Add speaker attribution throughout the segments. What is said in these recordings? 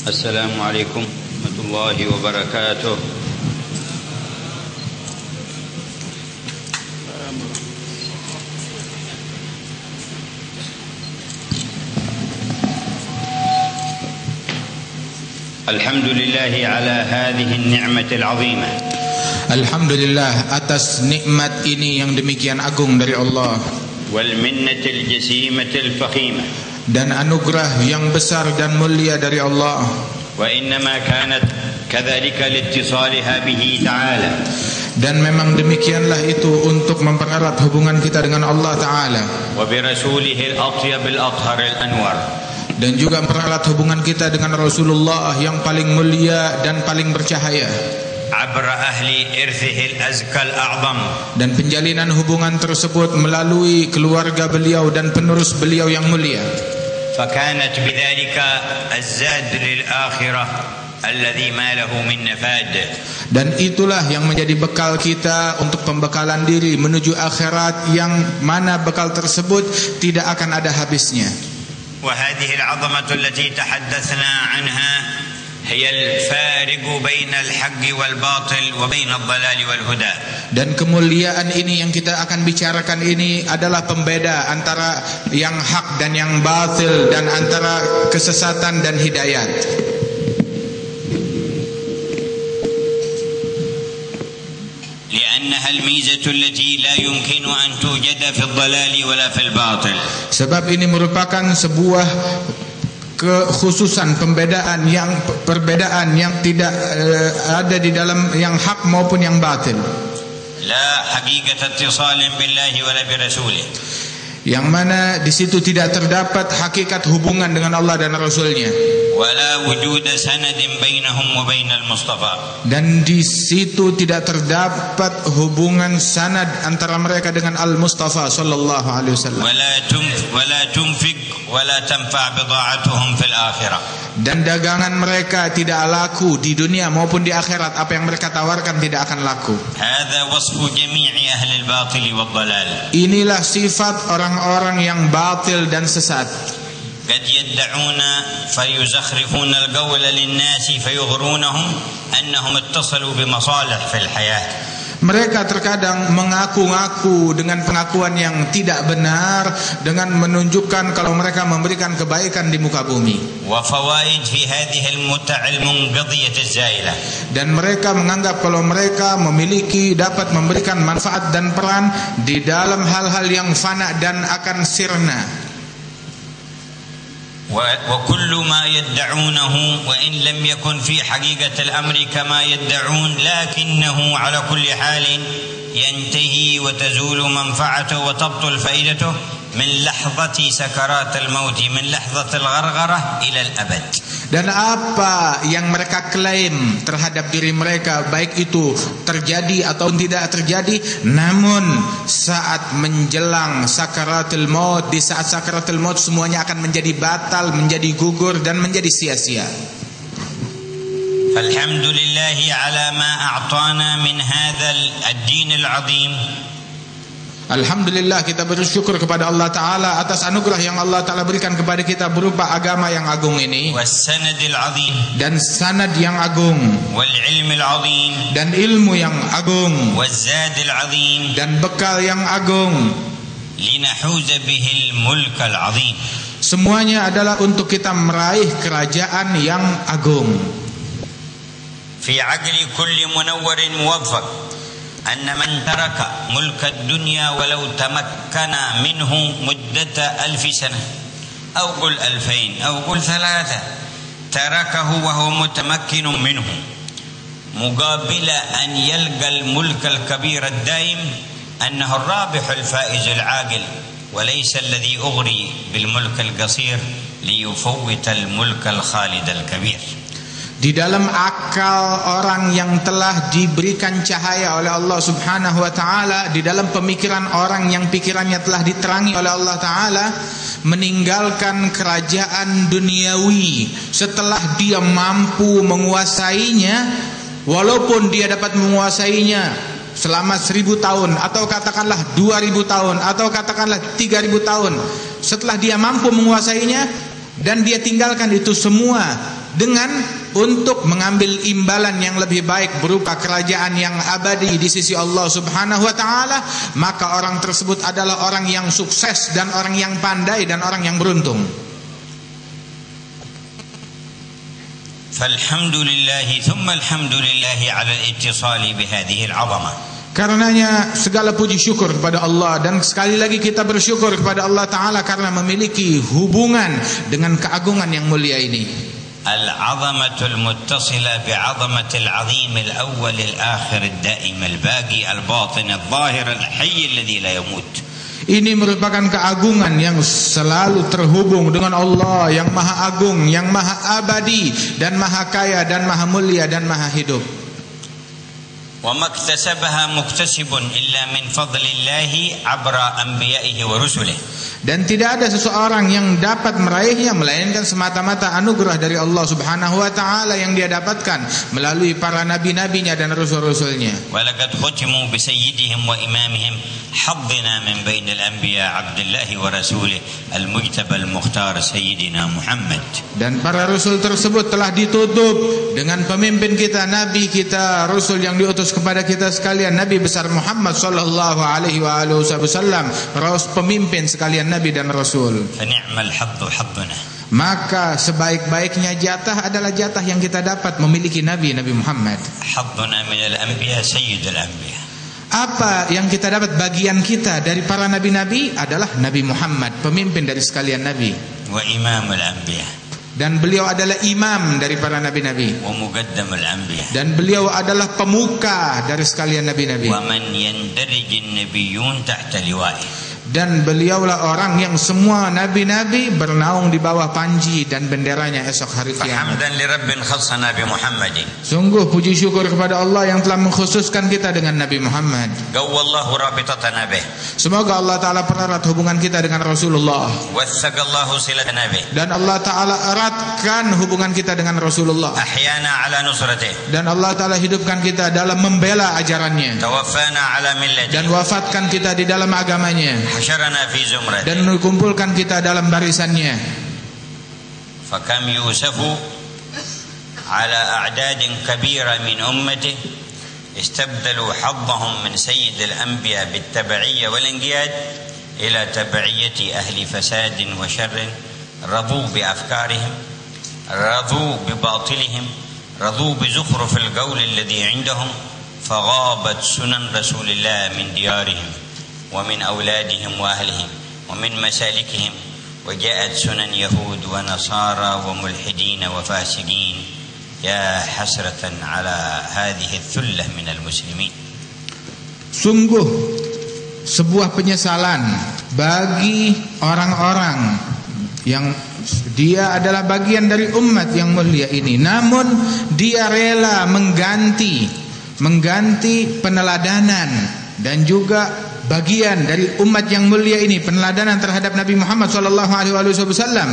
Speaker 1: Assalamualaikum warahmatullahi wabarakatuh. Alhamdulillahi ala hadhihi an-ni'matil 'azimah.
Speaker 2: Alhamdulillah atas nikmat ini yang demikian agung dari Allah.
Speaker 1: Wal minnatil jasimatil fakhimah.
Speaker 2: Dan anugerah yang besar dan mulia dari Allah.
Speaker 1: Wa innama kanat kadzalika liittisaliha bihi ta'ala.
Speaker 2: Dan memang demikianlah itu untuk mempererat hubungan kita dengan Allah Ta'ala.
Speaker 1: Wa bi rasulihil atyabil atharil anwar.
Speaker 2: Dan juga mempererat hubungan kita dengan Rasulullah yang paling mulia dan paling bercahaya.
Speaker 1: Abra ahli irthihil azkal a'zam.
Speaker 2: Dan penjalinan hubungan tersebut melalui keluarga beliau dan penerus beliau yang mulia.
Speaker 1: Fakanat bidzalika az-zad lil akhirah alladhi ma lahu min nafad.
Speaker 2: Dan itulah yang menjadi bekal kita untuk pembekalan diri menuju akhirat yang mana bekal tersebut tidak akan ada habisnya.
Speaker 1: وهذه العظمة التي تحدثنا عنها هي الفارق بين الحق والباطل وبين الضلال والهدى.
Speaker 2: Dan kemuliaan ini yang kita akan bicarakan ini adalah pembeda antara yang hak dan yang batil, dan antara kesesatan dan hidayat.
Speaker 1: لأنها الميزة التي لا يمكن أن توجد في الضلال ولا في الباطل.
Speaker 2: Sebab ini merupakan sebuah kekhususan perbedaan yang tidak ada di dalam yang hak maupun yang batil.
Speaker 1: لا حقيقة اتصال بالله ولا برسوله.
Speaker 2: Yang mana di situ tidak terdapat hakikat hubungan dengan Allah dan Rasulnya.
Speaker 1: ولا وجود سند بينهم وبين المصطفى.
Speaker 2: Dan di situ tidak terdapat hubungan sanad antara mereka dengan Al-Mustafa sallallahu alaihi wasallam.
Speaker 1: ولا تنفق ولا تنفع بضاعتهم في الآخرة.
Speaker 2: Dan dagangan mereka tidak laku di dunia maupun di akhirat. Apa yang mereka tawarkan tidak akan laku.
Speaker 1: هذا وصف جميع أهل الباطل والضلال.
Speaker 2: Inilah sifat orang-orang yang batil dan sesat.
Speaker 1: قد يدعون فيزخرفون القول للناس فيغرونهم أنهم اتصلوا بمصالح في الحياة.
Speaker 2: Mereka terkadang mengaku-ngaku dengan pengakuan yang tidak benar, dengan menunjukkan kalau mereka memberikan kebaikan di muka bumi.
Speaker 1: وفوائد في هذه المتع المنقضية الزائلة.
Speaker 2: Dan mereka menganggap kalau mereka memiliki dapat memberikan manfaat dan peran di dalam hal-hal yang fana dan akan sirna.
Speaker 1: وكل ما يدعونه وإن لم يكن في حقيقة الأمر كما يدعون لكنه على كل حال ينتهي وتزول منفعته وتبطل فائدته من لحظة سكرات الموت من لحظة الغرغرة إلى الأبد.
Speaker 2: Dan apa yang mereka klaim terhadap diri mereka, baik itu terjadi atau tidak terjadi, namun saat menjelang sakaratul maut, di saat sakaratul maut semuanya akan menjadi batal, menjadi gugur dan menjadi sia-sia.
Speaker 1: Alhamdulillah ala ma a'tana min hadzal ad-din al-'azim.
Speaker 2: Alhamdulillah, kita bersyukur kepada Allah Ta'ala atas anugerah yang Allah Ta'ala berikan kepada kita berupa agama yang agung ini, dan sanad yang agung, dan ilmu yang agung, dan bekal yang agung. Semuanya adalah untuk kita meraih kerajaan yang agung.
Speaker 1: Fi aqli kulli munawwarin muwaffaq أن من ترك ملك الدنيا ولو تمكن منه مدة 1000 سنة أو قل 2000 أو قل 3 تركه وهو متمكن منه مقابل أن يلقى الملك الكبير الدائم أنه الرابح الفائز العاقل وليس الذي أغري بالملك القصير ليفوت الملك الخالد الكبير.
Speaker 2: Di dalam akal orang yang telah diberikan cahaya oleh Allah Subhanahu wa Ta'ala, di dalam pemikiran orang yang pikirannya telah diterangi oleh Allah Ta'ala, meninggalkan kerajaan duniawi setelah dia mampu menguasainya, walaupun dia dapat menguasainya selama 1000 tahun, atau katakanlah 2000 tahun, atau katakanlah 3000 tahun. Setelah dia mampu menguasainya, dan dia tinggalkan itu semua dengan untuk mengambil imbalan yang lebih baik berupa kerajaan yang abadi di sisi Allah Subhanahu wa taala, maka orang tersebut adalah orang yang sukses dan orang yang pandai dan orang yang beruntung.
Speaker 1: Falhamdulillahi thumma alhamdulillahi ala al-ittisali bihadhihi al-'azamah.
Speaker 2: Karenanya segala puji syukur kepada Allah, dan sekali lagi kita bersyukur kepada Allah Ta'ala karena memiliki hubungan dengan keagungan yang mulia ini.
Speaker 1: Al-'azamatul muttasila bi'azamatil 'azim al-awwal al-akhir ad-da'im al-baqi al-batin al-zahir al-hayy alladhi la yamut.
Speaker 2: Ini merupakan keagungan yang selalu terhubung dengan Allah yang maha agung, yang maha abadi, dan maha kaya, dan maha mulia, dan maha hidup.
Speaker 1: Wa maktasabaha muktasibun illa min fadlillahi abra anbiya'ihi wa rusulihi.
Speaker 2: Dan tidak ada seseorang yang dapat meraihnya melainkan semata-mata anugerah dari Allah Subhanahu wa taala yang dia dapatkan melalui para nabi-nabinya dan rasul-rasulnya.
Speaker 1: Wa laqad khutimu bi sayyidihim wa imamihim haddina min bainal anbiya Abdullah wa rasulih al-mujtaba al-mukhtar sayyidina Muhammad. Dan para rasul tersebut telah ditutup dengan pemimpin kita, nabi kita, rasul yang diutus kepada kita sekalian, Nabi besar Muhammad sallallahu alaihi wasallam, pemimpin sekalian nabi dan rasul. Ni'mal haddu hadduna.
Speaker 2: Maka sebaik-baiknya jatah adalah jatah yang kita dapat memiliki Nabi Muhammad.
Speaker 1: Hadduna minal anbiya sayyidul anbiya.
Speaker 2: Apa yang kita dapat bagian kita dari para nabi-nabi adalah Nabi Muhammad, pemimpin dari sekalian nabi.
Speaker 1: Wa imamul anbiya.
Speaker 2: Dan beliau adalah imam dari para nabi-nabi.
Speaker 1: Wa muqaddamul anbiya.
Speaker 2: Dan beliau adalah pemuka dari sekalian nabi-nabi.
Speaker 1: Wa man yandarijun nabiyyun tahta liwa'i.
Speaker 2: Dan beliaulah orang yang semua nabi-nabi bernaung di bawah panji dan benderanya esok hari kiamat.
Speaker 1: Hamdan li rabbin khassana bi Muhammadin.
Speaker 2: Sungguh puji syukur kepada Allah yang telah mengkhususkan kita dengan Nabi Muhammad.
Speaker 1: Gawallahu rabitatana bih.
Speaker 2: Semoga Allah Ta'ala pererat hubungan kita dengan Rasulullah.
Speaker 1: Wathaqallahu silatana bih.
Speaker 2: Dan Allah Ta'ala eratkan hubungan kita dengan Rasulullah.
Speaker 1: Ahyana ala nusratih.
Speaker 2: Dan Allah Ta'ala hidupkan kita dalam membela ajarannya.
Speaker 1: Tawaffana ala millati.
Speaker 2: Dan wafatkan kita di dalam agamanya.
Speaker 1: Hasyarana fi zumrati.
Speaker 2: Dan kumpulkan kita dalam barisannya.
Speaker 1: Fakam yusafu ala a'dadin kabira min ummati istabdalu haddahum min sayyidil anbiya bittabi'iyya wal inqiyad ila tabi'iyyati ahli fasadin wa syarrin radu bi afkarihim radu bi batilihim radu bi zukhrufil qawl alladhi 'indahum faghabat sunan rasulillah min diyarihim ومن أولادهم وأهلهم ومن مسالكهم وجاءت سنن يهود ونصارى وملحدين وفاسقين يا حسرة على هذه الثلة من المسلمين.
Speaker 2: Sungguh sebuah penyesalan bagi orang-orang yang dia adalah bagian dari umat yang mulia ini, namun dia rela mengganti peneladanan dan juga bagian dari umat yang mulia ini, peneladanan terhadap Nabi Muhammad SAW.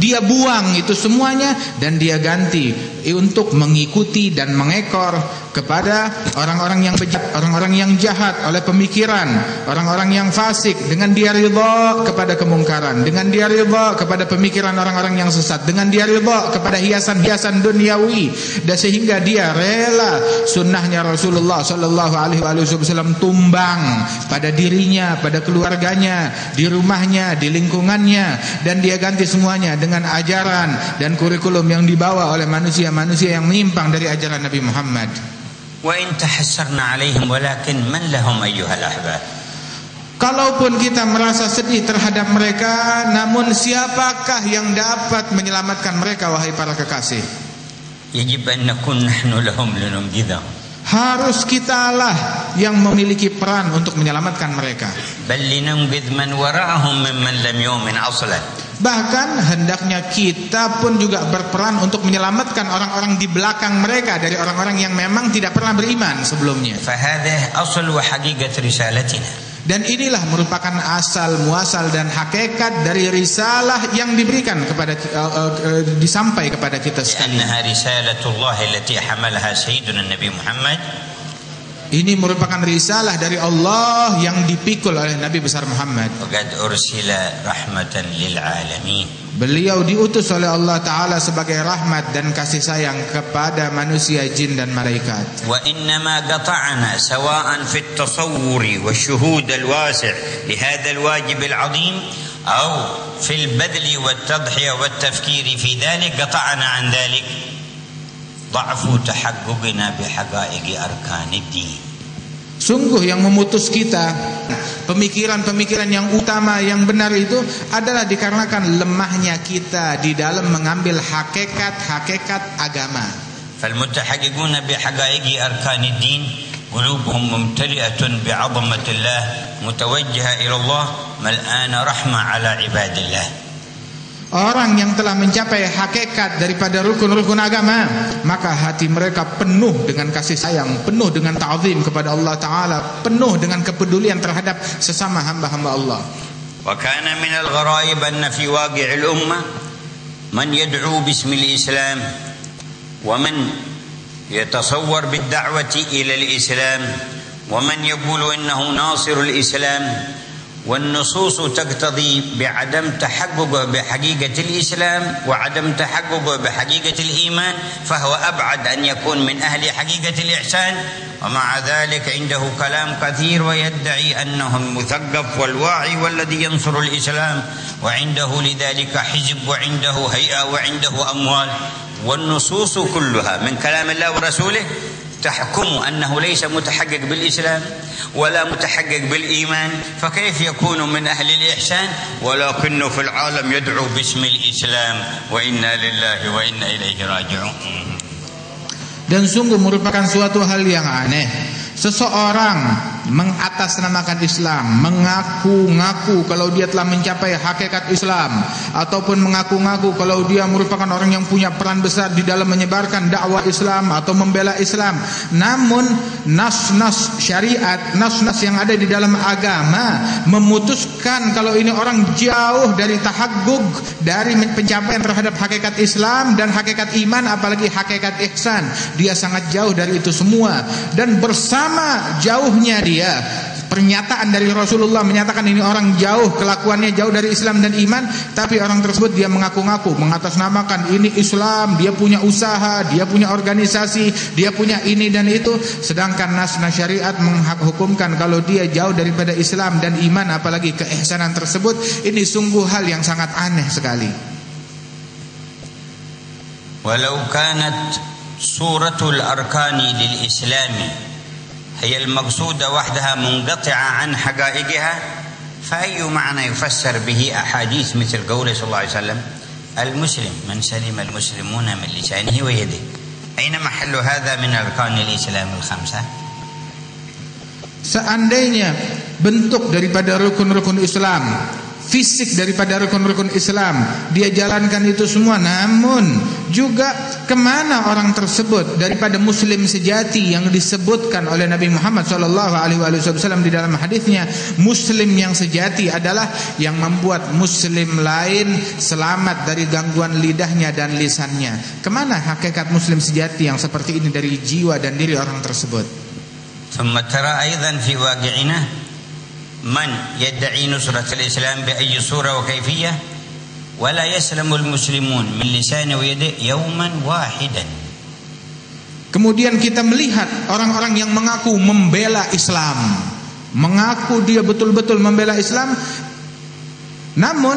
Speaker 2: Dia buang itu semuanya dan dia ganti untuk mengikuti dan mengekor kepada orang-orang yang bejat, orang-orang yang jahat oleh pemikiran, orang-orang yang fasik, dengan dia ridha kepada kemungkaran, dengan dia ridha kepada pemikiran orang-orang yang sesat, dengan dia ridha kepada hiasan-hiasan duniawi, dan sehingga dia rela sunnahnya Rasulullah SAW tumbang pada dirinya, pada keluarganya, di rumahnya, di lingkungannya, dan dia ganti semuanya dengan ajaran dan kurikulum yang dibawa oleh manusia-manusia yang menyimpang dari ajaran Nabi Muhammad.
Speaker 1: Wa in tahassarna 'alaihim walakin man lahum ayyuhal ahbab.
Speaker 2: Kalaupun kita merasa sedih terhadap mereka, namun siapakah yang dapat menyelamatkan mereka, wahai para kekasih?
Speaker 1: Yajib an nakun nahnu lahum linunqidhahum.
Speaker 2: Harus kitalah yang memiliki peran untuk menyelamatkan mereka.
Speaker 1: Bal linunqidh man wara'ahum mimman lam yu'min aslan.
Speaker 2: Bahkan hendaknya kita pun juga berperan untuk menyelamatkan orang-orang di belakang mereka dari orang-orang yang memang tidak pernah beriman sebelumnya.
Speaker 1: Fahadha asl wa haqiqat risalatina.
Speaker 2: Dan inilah merupakan asal muasal dan hakikat dari risalah yang diberikan kepada disampai kepada kita sekalian.
Speaker 1: Innaha risalatullah allati hamalaha sayyiduna Nabi Muhammad
Speaker 2: Ini merupakan risalah dari Allah yang dipikul oleh Nabi besar Muhammad.
Speaker 1: وقد أرسل رحمة للعالمين.
Speaker 2: Beliau diutus oleh Allah Ta'ala sebagai rahmat dan kasih sayang kepada manusia, jin dan malaikat.
Speaker 1: وإنما قطعنا سواء في التصور والشهود الواسع لهذا الواجب العظيم أو في البذل والتضحية والتفكير في ذلك قطعنا عن ذلك ضعف تحققنا بحقائق أركان الدين.
Speaker 2: Sungguh yang memutus kita pemikiran-pemikiran yang utama yang benar itu adalah dikarenakan lemahnya kita di dalam mengambil hakikat agama.
Speaker 1: فالمتحققون بحقائق أركان الدين قلوبهم ممتلئة بعظمة الله متوجهة إلى الله ملآن رحمة على عباد الله.
Speaker 2: Orang yang telah mencapai hakikat daripada rukun-rukun agama, maka hati mereka penuh dengan kasih sayang, penuh dengan ta'zim kepada Allah Ta'ala, penuh dengan kepedulian terhadap sesama hamba-hamba Allah.
Speaker 1: وكان من الغرائب أن في واقع الأمة من يدعو باسم الإسلام ومن يتصور بالدعوة إلى الإسلام ومن يقول إنه ناصر الإسلام، والنصوص تقتضي بعدم تحققه بحقيقة الإسلام وعدم تحققه بحقيقة الإيمان، فهو أبعد أن يكون من أهل حقيقة الإحسان، ومع ذلك عنده كلام كثير ويدعي أنه المثقف والواعي والذي ينصر الإسلام، وعنده لذلك حزب وعنده هيئة وعنده أموال، والنصوص كلها من كلام الله ورسوله تحكم أنه ليس متحقق بالإسلام ولا متحقق بالإيمان، فكيف يكون من أهل الإحسان ولكنه في العالم يدعو باسم الإسلام وإنا لله وإنا إليه راجعون.
Speaker 2: Dan sungguh merupakan suatu hal yang aneh, seseorang mengatasnamakan Islam, mengaku-ngaku kalau dia telah mencapai hakikat Islam, ataupun mengaku-ngaku kalau dia merupakan orang yang punya peran besar di dalam menyebarkan dakwah Islam atau membela Islam. Namun nas-nas syariat, nas-nas yang ada di dalam agama memutuskan kalau ini orang jauh dari tahaggug, dari pencapaian terhadap hakikat Islam dan hakikat iman, apalagi hakikat ihsan. Dia sangat jauh dari itu semua, dan bersama jauhnya dia, pernyataan dari Rasulullah menyatakan ini orang jauh, kelakuannya jauh dari Islam dan iman, tapi orang tersebut dia mengaku-ngaku mengatasnamakan ini Islam, dia punya usaha, dia punya organisasi, dia punya ini dan itu, sedangkan nas-nas syariat menghukumkan kalau dia jauh daripada Islam dan iman, apalagi keihsanan tersebut. Ini sungguh hal yang sangat aneh sekali.
Speaker 1: Walau kanat suratul arkani lil islami هي المقصودة وحدها منقطعة عن حقائقها، فأي معنى يفسر به أحاديث مثل قوله صلى الله عليه وسلم المسلم من سلم المسلمون من لسانه ويده؟ أين محل هذا من أركان الإسلام الخمسة؟
Speaker 2: Seandainya bentuk daripada rukun-rukun Islam, fisik daripada rukun-rukun Islam dia jalankan itu semua, namun juga kemana orang tersebut daripada muslim sejati yang disebutkan oleh Nabi Muhammad SAW di dalam hadisnya? Muslim yang sejati adalah yang membuat muslim lain selamat dari gangguan lidahnya dan lisannya. Kemana hakikat muslim sejati yang seperti ini dari jiwa dan diri orang tersebut?
Speaker 1: ثم ترى أيضا في واقعنا من يدعي نصرة الإسلام بأي صورة وكيفية ولا يسلم المسلمون من لسانه ويده يوما واحدا.
Speaker 2: Kemudian kita melihat orang-orang yang mengaku membela Islam, mengaku dia betul-betul membela Islam, namun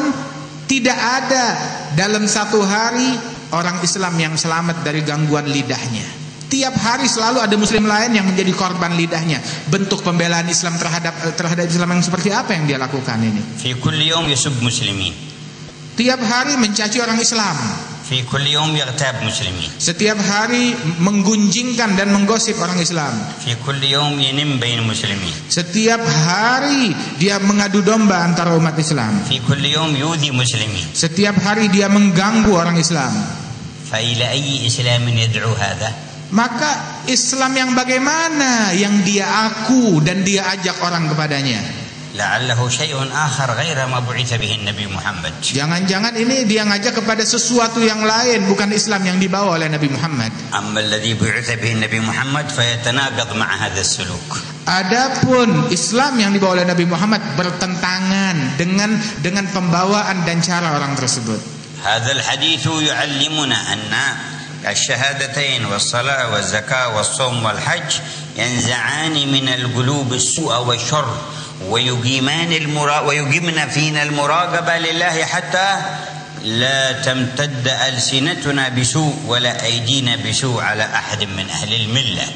Speaker 2: tidak ada dalam satu hari orang Islam yang selamat dari gangguan lidahnya. Tiap hari selalu ada muslim lain yang menjadi korban lidahnya. Bentuk pembelaan Islam terhadap Islam yang seperti apa yang dia lakukan ini?
Speaker 1: في كل يوم يسب مسلمين.
Speaker 2: Tiap hari mencaci orang Islam.
Speaker 1: في كل يوم يغتاب مسلمين.
Speaker 2: Setiap hari menggunjingkan dan menggosip orang Islam.
Speaker 1: في كل يوم ينم بين المسلمين.
Speaker 2: Setiap hari dia mengadu domba antara umat Islam.
Speaker 1: في كل يوم يؤذي مسلمين.
Speaker 2: Setiap hari dia mengganggu orang Islam.
Speaker 1: فإلى أي إسلام يدعو هذا؟
Speaker 2: Maka Islam yang bagaimana yang dia aku dan dia ajak orang kepadanya?
Speaker 1: لعله شيء آخر غير ما بعث به النبي محمد.
Speaker 2: Jangan-jangan ini dia ngajak kepada sesuatu yang lain, bukan Islam yang dibawa oleh Nabi Muhammad.
Speaker 1: أما الذي بعث به النبي محمد فيتناقض مع هذا السلوك.
Speaker 2: Adapun Islam yang dibawa oleh Nabi Muhammad bertentangan dengan pembawaan dan cara orang tersebut.
Speaker 1: هذا الحديث يعلمنا أن الشهادتين والصلاة والزكاة والصوم والحج ينزعان من القلوب السوء والشر ويقيمن فينا المراقبة لله حتى لا تمتد ألسنتنا بسوء ولا أيدينا بسوء على أحد من أهل الملة.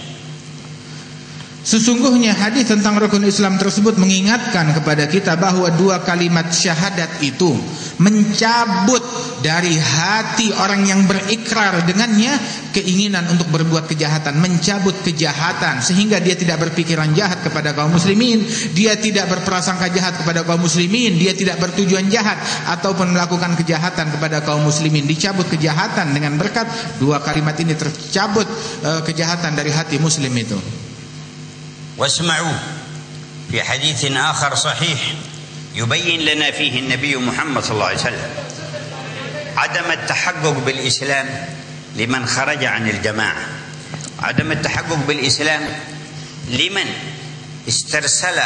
Speaker 2: Sesungguhnya hadis tentang rukun Islam tersebut mengingatkan kepada kita bahwa dua kalimat syahadat itu mencabut dari hati orang yang berikrar dengannya keinginan untuk berbuat kejahatan, mencabut kejahatan sehingga dia tidak berpikiran jahat kepada kaum muslimin, dia tidak berprasangka jahat kepada kaum muslimin, dia tidak bertujuan jahat ataupun melakukan kejahatan kepada kaum muslimin. Dicabut kejahatan dengan berkat dua kalimat ini, tercabut kejahatan dari hati muslim itu.
Speaker 1: واسمعوا في حديث آخر صحيح يبين لنا فيه النبي محمد صلى الله عليه وسلم عدم التحقق بالإسلام لمن خرج عن الجماعة، عدم التحقق بالإسلام لمن استرسل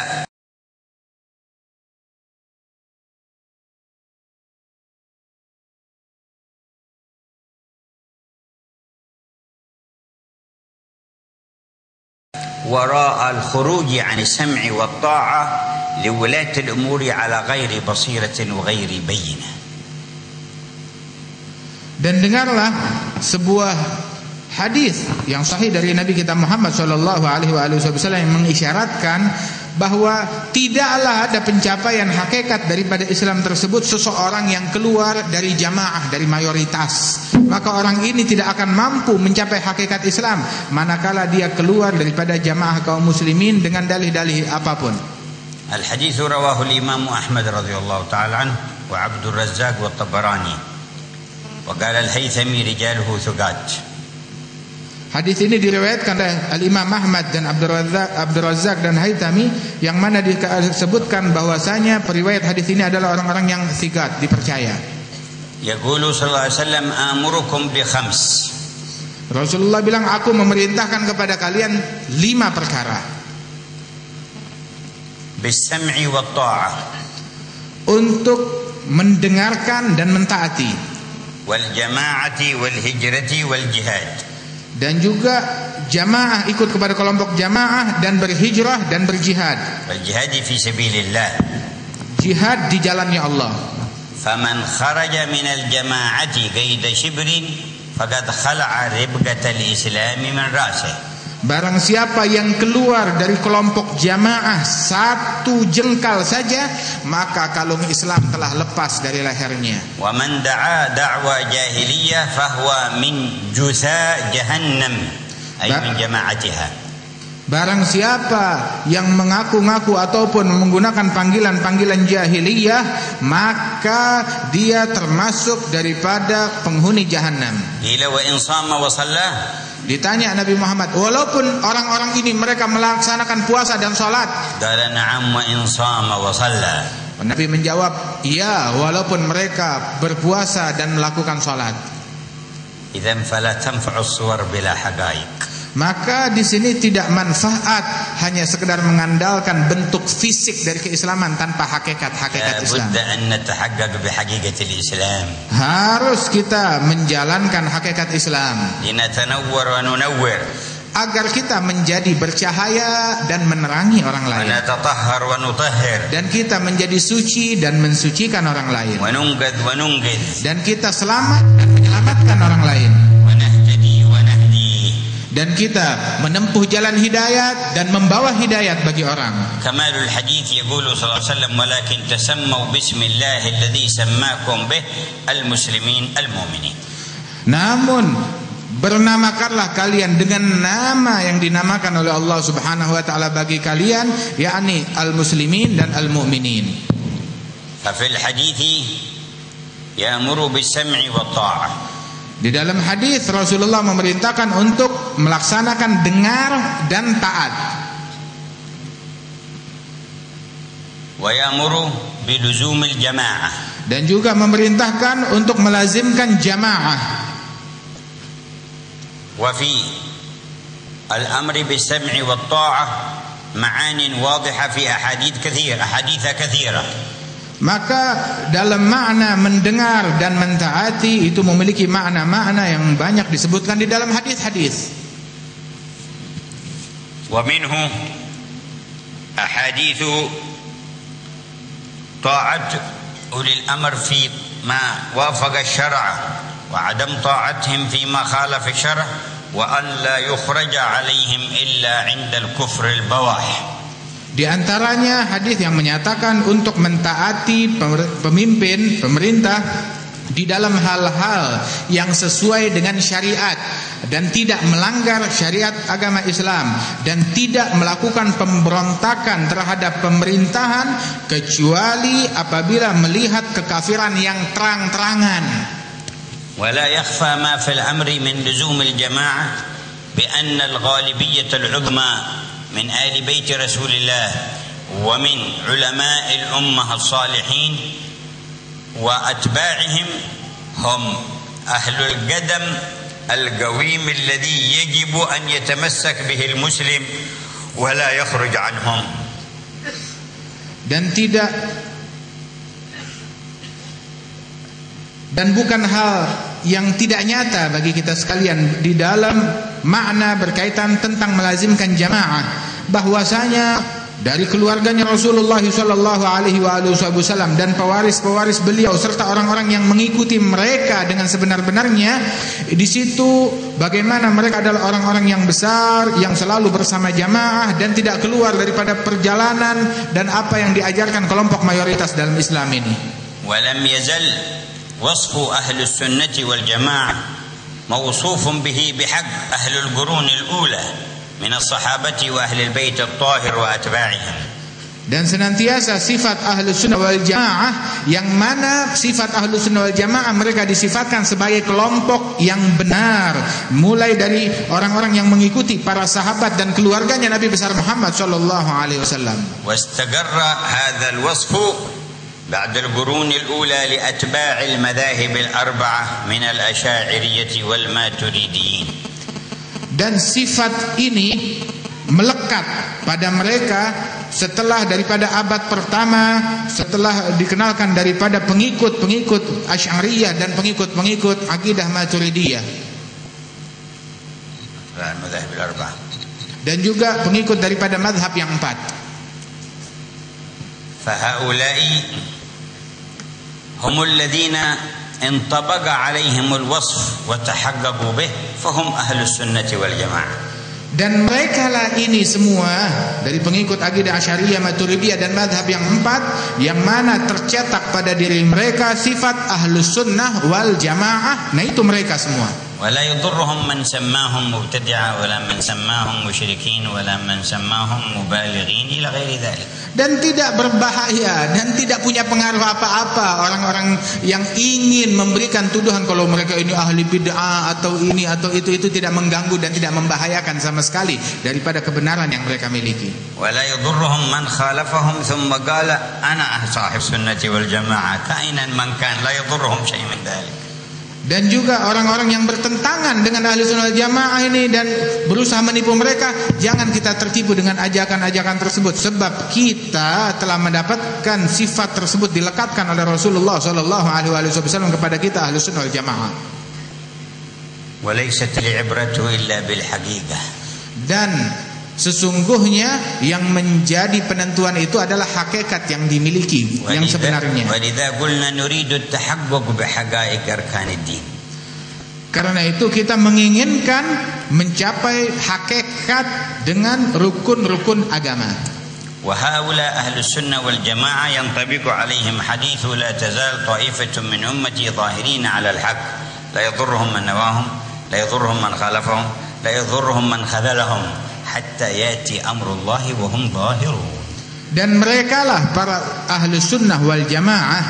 Speaker 1: وراء الخروج عن السمع والطاعة لولاة الأمور على غير بصيرة وغير بينة.
Speaker 2: Dan dengarlah sebuah hadis yang sahih dari Nabi kita Muhammad sallallahu alaihi wasallam yang mengisyaratkan bahwa tidaklah ada pencapaian hakikat daripada Islam tersebut seseorang yang keluar dari jamaah, dari mayoritas. Maka orang ini tidak akan mampu mencapai hakikat Islam manakala dia keluar daripada jamaah kaum muslimin dengan dalih-dalih apapun.
Speaker 1: Al-hadits rawahu al-Imam Ahmad radhiyallahu ta'ala anhu wa Abdul Razzaq wa Tabarani wa qala al-Haythami rijaluhu thuqat. Hadis ini diriwayatkan oleh Al-Imam Ahmad dan Abdul Razzaq dan Haythami, yang mana disebutkan bahwasanya periwayat hadis ini adalah orang-orang yang thiqat, dipercaya. Yaqulu sallallahu alaihi wasallam amurukum bi khams. Rasulullah bilang, aku memerintahkan kepada kalian 5 perkara. Bis-sam'i wat ta'ah. Untuk mendengarkan dan mentaati. Wal jama'ati wal hijrati wal jihad. Dan juga jamaah, ikut kepada kelompok jamaah dan berhijrah dan berjihad. Berjihad fi sabilillah. Jihad di jalannya Allah. Faman kharaja minal jama'ati qaida shibrin faqad khala'a ribqatal islam min ra'sihi. Barang siapa yang keluar dari kelompok jamaah 1 jengkal saja, maka kalung Islam telah lepas dari lehernya. Wa man da'a da'wa jahiliyah fahuwa min jusa jahannam ay min jama'atiha. Barang siapa yang mengaku-ngaku ataupun menggunakan panggilan-panggilan jahiliyah, maka dia termasuk daripada penghuni jahannam. Ila wa in sama wa shalla. Ditanya Nabi Muhammad, walaupun orang-orang ini mereka melaksanakan puasa dan salat. Qala na'am wa in shama wa shalla. Nabi menjawab, iya, walaupun mereka berpuasa dan melakukan salat. Idzan fala tanfa'u as-suwar bila haqaiq. Maka di sini tidak manfaat hanya sekedar mengandalkan bentuk fisik dari keislaman tanpa hakikat Islam. Harus kita menjalankan hakikat Islam agar kita menjadi bercahaya dan menerangi orang lain, dan kita menjadi suci dan mensucikan orang lain, dan kita selamat dan menyelamatkan orang lain, dan kita menempuh jalan hidayat dan membawa hidayat bagi orang. Kamalul hadits yaqulu sallallahu alaihi wasallam walakin tasammu bismillahi alladhi sammakum bih almuslimin almu'minin. Namun bernamakanlah kalian dengan nama yang dinamakan oleh Allah Subhanahu wa taala bagi kalian, yakni almuslimin dan almu'minin. Fa fil hadithi ya'muru bis-sam'i wat ta'ah. Di dalam hadis Rasulullah memerintahkan untuk melaksanakan dengar dan taat. ويأمر بلزوم الجماعة.
Speaker 2: Dan juga memerintahkan untuk melazimkan jamaah.
Speaker 1: وفي الأمر بالسمع والطاعة معان واضحة في أحاديث كثيرة.
Speaker 2: Maka dalam makna mendengar dan mentaati itu memiliki makna-makna yang banyak disebutkan di dalam hadis-hadis.
Speaker 1: ومنه أحاديث طاعة أولي الأمر في ما وافق الشرع وعدم طاعتهم فيما خالف الشرع وأن لا يخرج عليهم إلا عند الكفر البواح.
Speaker 2: Di antaranya hadis yang menyatakan untuk mentaati pemimpin, pemerintah di dalam hal-hal yang sesuai dengan syariat dan tidak melanggar syariat agama Islam dan tidak melakukan pemberontakan terhadap pemerintahan kecuali apabila melihat kekafiran yang terang-terangan.
Speaker 1: ولا يخفى ما في الأمر من لزوم الجماعة بأن الغالبية العظمى من آل بيت رسول الله ومن علماء الأمة الصالحين وأتباعهم هم أهل القدم القويم الذي يجب أن يتمسك به المسلم ولا يخرج عنهم.
Speaker 2: Dan bukan hal yang tidak nyata bagi kita sekalian di dalam makna berkaitan tentang melazimkan jamaah, bahwasanya dari keluarganya Rasulullah sallallahu alaihi wasallam dan pewaris-pewaris beliau serta orang-orang yang mengikuti mereka dengan sebenar-benarnya, di situ bagaimana mereka adalah orang-orang yang besar yang selalu bersama jamaah dan tidak keluar daripada perjalanan dan apa yang diajarkan kelompok mayoritas dalam Islam ini.
Speaker 1: Walam yazal wasfu ahli sunnati wal jamaah mawsufun bihi bihaq ahli al-qurun al-ula min as-sahabati wa ahli al-bait at-tahir wa atba'ihim.
Speaker 2: Dan senantiasa sifat ahli sunnah wal jamaah, yang mana sifat ahli sunnah wal jamaah mereka disifatkan sebagai kelompok yang benar, mulai dari orang-orang yang mengikuti para sahabat dan keluarganya Nabi besar Muhammad sallallahu alaihi wasallam.
Speaker 1: Wastagarra hadzal wasfu بعد القرون الأولى لأتباع المذاهب الأربعة من الأشاعرية والماتريديين.
Speaker 2: Dan sifat ini melekat pada mereka setelah daripada abad pertama, setelah dikenalkan daripada pengikut-pengikut Asy'ariyah dan pengikut-pengikut akidah Maturidiyah. Dan juga pengikut daripada mazhab yang 4.
Speaker 1: فهؤلاء هم الذين انطبق عليهم الوصف وتحققوا به فهم أهل السنة والجماعة.
Speaker 2: Dan mereka lah ini semua dari pengikut akidah Asy'ariyah, Maturidiyah dan mazhab yang 4 yang mana tercetak pada diri mereka sifat ahlus sunnah wal jamaah. Nah itu mereka semua.
Speaker 1: ولا يضرهم من سماهم مبتدعة ولا من سماهم مشركين ولا من سماهم مبالغين إلى غير ذلك.
Speaker 2: Dan tidak berbahaya dan tidak punya pengaruh apa-apa orang-orang yang ingin memberikan tuduhan kalau mereka ini ahli bid'ah atau ini atau itu tidak mengganggu dan tidak membahayakan sama sekali daripada kebenaran yang mereka miliki.
Speaker 1: ولا يضرهم من خالفهم ثم قال أنا صاحب السنة والجماعة كائنا من كان لا يضرهم شيء من ذلك.
Speaker 2: Dan juga orang-orang yang bertentangan dengan ahli sunnah jamaah ini dan berusaha menipu mereka, jangan kita tertipu dengan ajakan-ajakan tersebut, sebab kita telah mendapatkan sifat tersebut dilekatkan oleh Rasulullah sallallahu alaihi wasallam kepada kita ahli sunnah jamaah.
Speaker 1: Walaysat al-ibratu illa bil haqiqah. Dan
Speaker 2: sesungguhnya yang menjadi penentuan itu adalah hakikat yang dimiliki, yang sebenarnya. Karena itu kita menginginkan mencapai hakikat dengan rukun-rukun agama.
Speaker 1: وهؤلاء أهل السنة والجماعة ينطبق عليهم حديث لا تزال طائفة من أمتي ظاهرين على الحق لا يضرهم من نواهم لا يضرهم من خالفهم لا يضرهم من خذلهم hatta yati amrullahi wa hum zahirun.
Speaker 2: Dan merekalah para ahli sunnah wal jamaah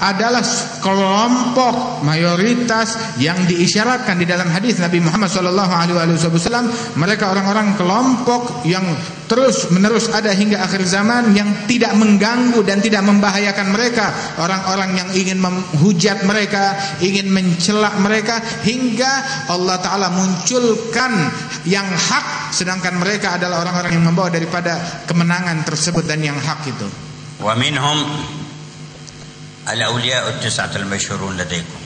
Speaker 2: adalah kelompok mayoritas yang diisyaratkan di dalam hadis Nabi Muhammad SAW. Mereka orang-orang kelompok yang terus menerus ada hingga akhir zaman, yang tidak mengganggu dan tidak membahayakan mereka. Orang-orang yang ingin menghujat mereka, ingin mencela mereka, hingga Allah Ta'ala munculkan yang hak, sedangkan mereka adalah orang-orang yang membawa daripada kemenangan tersebut dan yang hak itu.
Speaker 1: Wa minhum al-awliya at-tis'ah al-masyhurun ladaykum.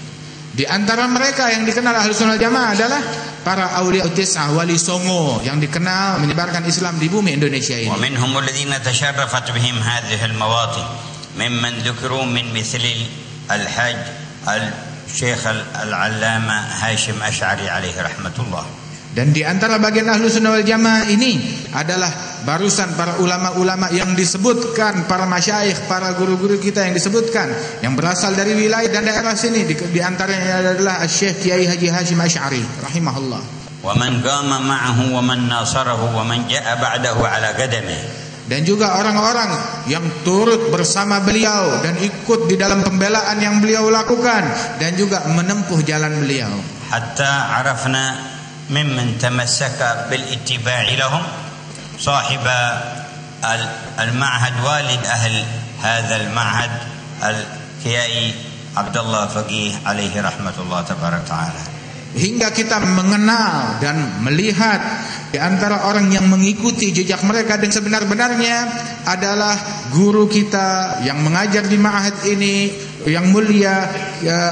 Speaker 2: Di antara mereka yang dikenal Ahlussunnah wal Jamaah adalah para awliya at-tis'ah, wali songo yang dikenal menyebarkan Islam di bumi Indonesia ini.
Speaker 1: Wa minhum alladhina tasharrafat bihim hadhihi al-mawatin mimman dhukru min mithli al-hajj al-Syekh al-Allama Hashim Asy'ari alaihi rahmatullah.
Speaker 2: Dan di antara bagian Ahlussunnah wal Jamaah ini adalah barusan para ulama-ulama yang disebutkan, para masyayikh, para guru-guru kita yang disebutkan, yang berasal dari wilayah dan daerah sini. Di antaranya adalah Syekh Kiai Haji Hashim Asy'ari rahimahullah.
Speaker 1: Wa man qama ma'ahu wa man nasarahu wa man ja'a ba'dahu ala qadamihi.
Speaker 2: Dan juga orang-orang yang turut bersama beliau dan ikut di dalam pembelaan yang beliau lakukan dan juga menempuh jalan beliau.
Speaker 1: Hatta arafna ممن تمسك بالاتباع لهم صاحب المعهد والد أهل هذا المعهد الكيائي عبد الله فقيه عليه رحمة الله تبارك وتعالى.
Speaker 2: Hingga kita mengenal dan melihat di antara orang yang mengikuti jejak mereka dan sebenar-benarnya adalah guru kita yang mengajar di ma'had ini yang mulia,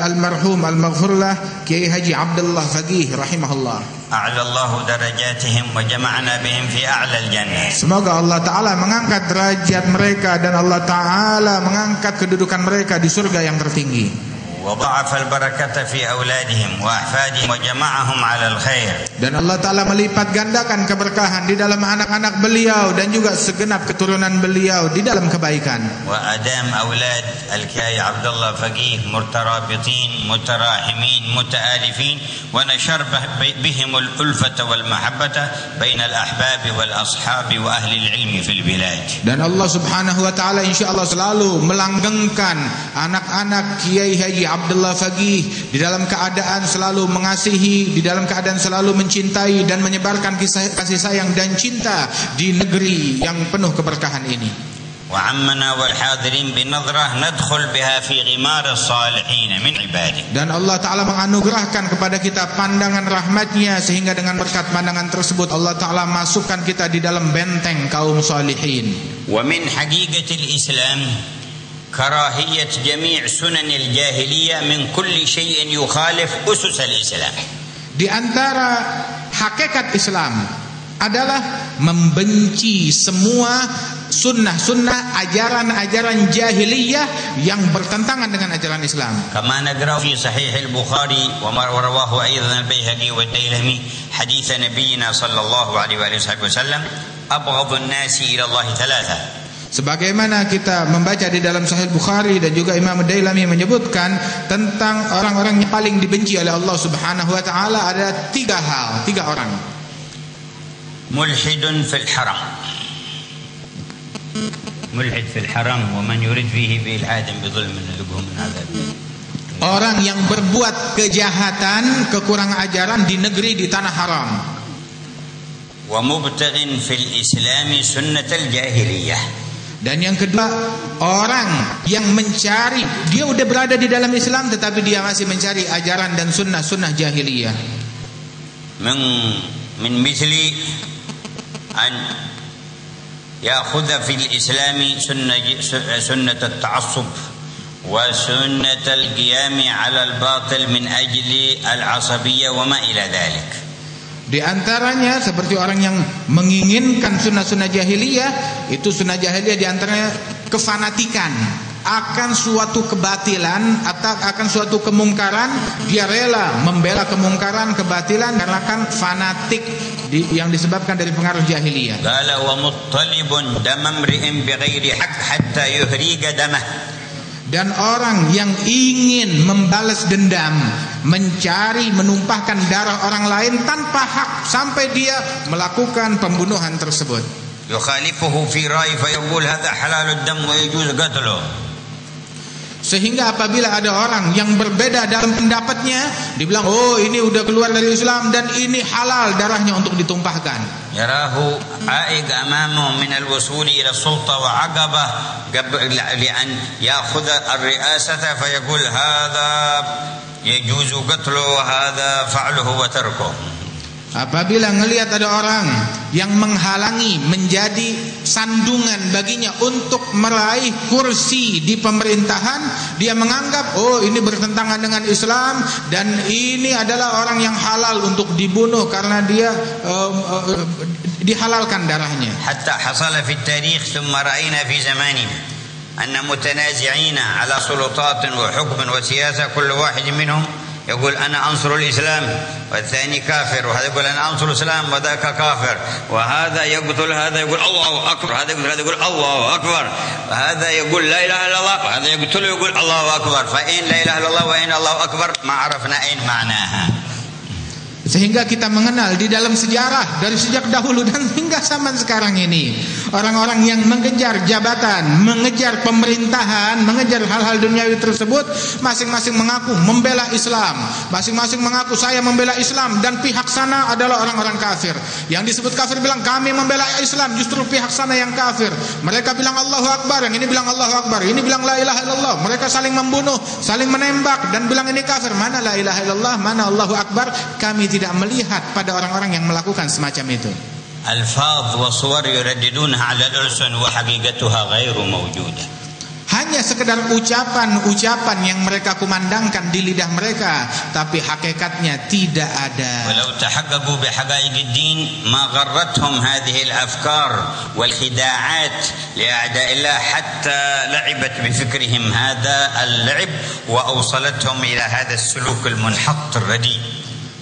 Speaker 2: almarhum al-maghfurlah Kiai Haji Abdullah Faqih rahimahullah.
Speaker 1: A'lallahu darajatihim wa jama'na bihim fi a'lal jannah.
Speaker 2: Semoga Allah Ta'ala mengangkat derajat mereka dan Allah Ta'ala mengangkat kedudukan mereka di surga yang tertinggi.
Speaker 1: وضاعف البركة في أولادهم وأحفادهم وجمعهم على الخير.
Speaker 2: Dan Allah Ta'ala melipat gandakan keberkahan di dalam anak-anak beliau dan juga segenap keturunan beliau di dalam kebaikan.
Speaker 1: وأدام أولاد الكيائي عبد الله فقيه مترابطين متراحمين متآلفين ونشر بهم الألفة والمحبة بين الأحباب والأصحاب وأهل العلم في البلاد. Dan
Speaker 2: Allah Subhanahu wa Ta'ala insyaallah selalu melanggengkan anak-anak Kiai Haji Abdullah Faqih di dalam keadaan selalu mengasihi, di dalam keadaan selalu mencintai dan menyebarkan kasih sayang dan cinta di negeri yang penuh keberkahan ini.
Speaker 1: وعمنا والحاضرين بنظرة ندخل بها في غمار الصالحين من عباده. Dan
Speaker 2: Allah Ta'ala menganugerahkan kepada kita pandangan rahmatnya, sehingga dengan berkat pandangan tersebut Allah Ta'ala masukkan kita di dalam benteng kaum salihin.
Speaker 1: ومن حقيقة الإسلام كراهية جميع سنن الجاهلية من كل شيء يخالف أسس الإسلام.
Speaker 2: Di antara hakikat Islam adalah membenci semua sunnah-sunnah, ajaran-ajaran jahiliyah yang bertentangan dengan ajaran Islam.
Speaker 1: كما نقرأ في صحيح البخاري وما رواه أيضا البيهقي والديلمي حديث نبينا صلى الله عليه وسلم أبغض الناس إلى الله ثلاثة.
Speaker 2: Sebagaimana kita membaca di dalam Sahih Bukhari dan juga Imam Dailami menyebutkan tentang orang-orang yang paling dibenci oleh Allah Subhanahu wa Ta'ala, ada tiga orang.
Speaker 1: Mulhidun fil haram. Mulhid fil haram wa man yurid fihi bi ilhadin bi dhulmin lubhum min adab.
Speaker 2: Orang yang berbuat kejahatan, kekurangan ajaran di negeri, di tanah haram.
Speaker 1: Wa mubtaghin fil islami sunnatal jahiliyah.
Speaker 2: Dan yang kedua, orang yang mencari, dia udah berada di dalam Islam tetapi dia masih mencari ajaran dan sunnah jahiliyah.
Speaker 1: Min mithli an ya'khudha fil islami sunnat at-ta'assub wa sunnat al-qiyam 'ala al-batil min ajli al-'asabiyyah wa ma ila dhalik.
Speaker 2: Di antaranya seperti orang yang menginginkan sunnah-sunnah jahiliyah, itu sunnah jahiliyah di antaranya kefanatikan akan suatu kebatilan atau akan suatu kemungkaran. Dia rela membela kemungkaran, kebatilan karena kan fanatik yang disebabkan dari pengaruh jahiliyah.
Speaker 1: Qala wa muttalibun damam ri'in bighairi haqq hatta yuhriga damah.
Speaker 2: Dan orang yang ingin membalas dendam, mencari menumpahkan darah orang lain tanpa hak sampai dia melakukan pembunuhan tersebut.
Speaker 1: Yukhalifuhu fi ra'i fa yaqul hadha halalud dam wa yajuz qatluhu.
Speaker 2: Sehingga apabila ada orang yang berbeda dalam pendapatnya, dibilang, oh ini udah keluar dari Islam dan ini halal darahnya untuk ditumpahkan.
Speaker 1: Yarahu aiq amamahu min al-wusul ila sulta wa aqabah li'an ya'khudha ar-ri'asata fayaqul hadha yajuzu qatlu wa hadha fa'luhu wa tarkuhu.
Speaker 2: Apabila ngelihat ada orang yang menghalangi menjadi sandungan baginya untuk meraih kursi di pemerintahan, dia menganggap oh ini bertentangan dengan Islam dan ini adalah orang yang halal untuk dibunuh karena dia dihalalkan darahnya.
Speaker 1: Hatta hasala fi tarikh thumma ra'ayna fi zamanina anna mutanazi'ina ala sulutatin wa hukmin wa siyasa kullu wahid minhum يقول أنا أنصر الإسلام والثاني كافر وهذا يقول أنا أنصر الإسلام وذاك كافر وهذا يقتل هذا يقول الله أكبر هذا يقتل هذا يقول الله أكبر وهذا يقول لا إله إلا الله وهذا يقتل يقول الله أكبر فإن لا إله إلا الله وإن الله أكبر ما عرفنا أين معناها.
Speaker 2: Sehingga kita mengenal di dalam sejarah dari sejak dahulu dan hingga zaman sekarang ini, orang-orang yang mengejar jabatan, mengejar pemerintahan, mengejar hal-hal duniawi tersebut, masing-masing mengaku membela Islam, masing-masing mengaku saya membela Islam dan pihak sana adalah orang-orang kafir. Yang disebut kafir bilang kami membela Islam, justru pihak sana yang kafir. Mereka bilang Allahu Akbar, yang ini bilang Allahu Akbar, ini bilang la ilaha illallah. Mereka saling membunuh, saling menembak dan bilang ini kafir. Mana la ilaha illallah, mana Allahu Akbar? Kami tidak melihat pada orang-orang yang melakukan semacam itu.
Speaker 1: Alfaz wa suwar yuraddidunha 'ala al-alsun wa haqiqatuha ghairu mawjudah.
Speaker 2: Hanya sekedar ucapan-ucapan yang mereka kumandangkan di lidah mereka, tapi hakikatnya tidak ada.
Speaker 1: Walau tahaqqaqu bi haqa'iqid-din ma gharrathum hadhihi al-afkar wal khida'at li a'da'illah hatta la'ibat bi fikrihim hadha al-'ib wa awsalathum ila hadha as-suluk al-munhatt ar-radi.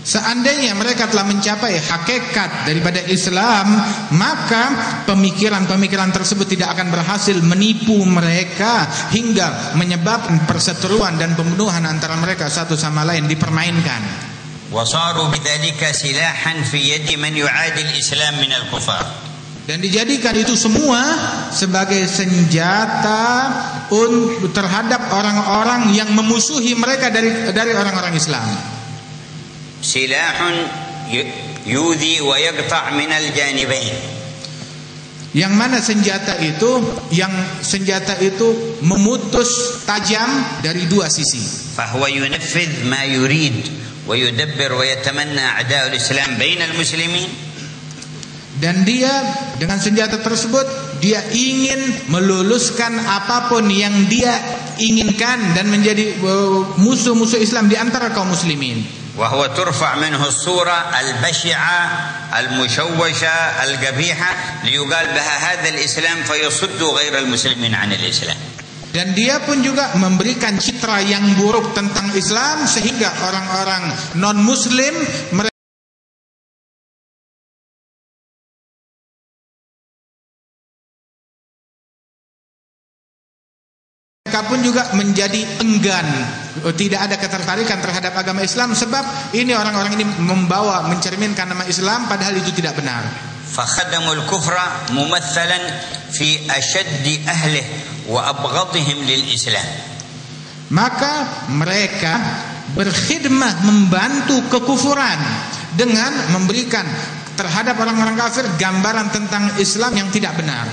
Speaker 2: Seandainya mereka telah mencapai hakikat daripada Islam, maka pemikiran-pemikiran tersebut tidak akan berhasil menipu mereka hingga menyebabkan perseteruan dan pembunuhan antara mereka satu sama lain dipermainkan.
Speaker 1: Wasaru bidzalika silahan fi yadi man yu'adi al-Islam min al-kufar.
Speaker 2: Dan dijadikan itu semua sebagai senjata terhadap orang-orang yang memusuhi mereka dari orang-orang Islam.
Speaker 1: Silahun yudhi wa yaqta' min al-janibain.
Speaker 2: Yang mana senjata itu memutus tajam dari dua sisi.
Speaker 1: Fahuwa yunaffidh ma yurid wa yudabbir wa yatamanna a'da'ul Islam bainal muslimin.
Speaker 2: Dan dia dengan senjata tersebut dia ingin meluluskan apapun yang dia inginkan dan menjadi musuh-musuh Islam di antara kaum muslimin.
Speaker 1: وهو ترفع منه الصورة البشعة المشوشة القبيحة ليقال بها هذا الإسلام فيصد غير المسلمين عن الإسلام.
Speaker 2: Dan dia pun juga memberikan citra yang buruk tentang Islam sehingga orang-orang non-Muslim mereka pun juga menjadi enggan, tidak ada ketertarikan terhadap agama Islam sebab ini orang-orang ini mencerminkan nama Islam padahal itu tidak benar.
Speaker 1: Fakhadamul kufra mumatsalan fi ashaddi ahlihi wa abghadihim lil Islam. Maka mereka berkhidmah membantu kekufuran dengan memberikan terhadap orang-orang kafir gambaran tentang Islam yang tidak benar.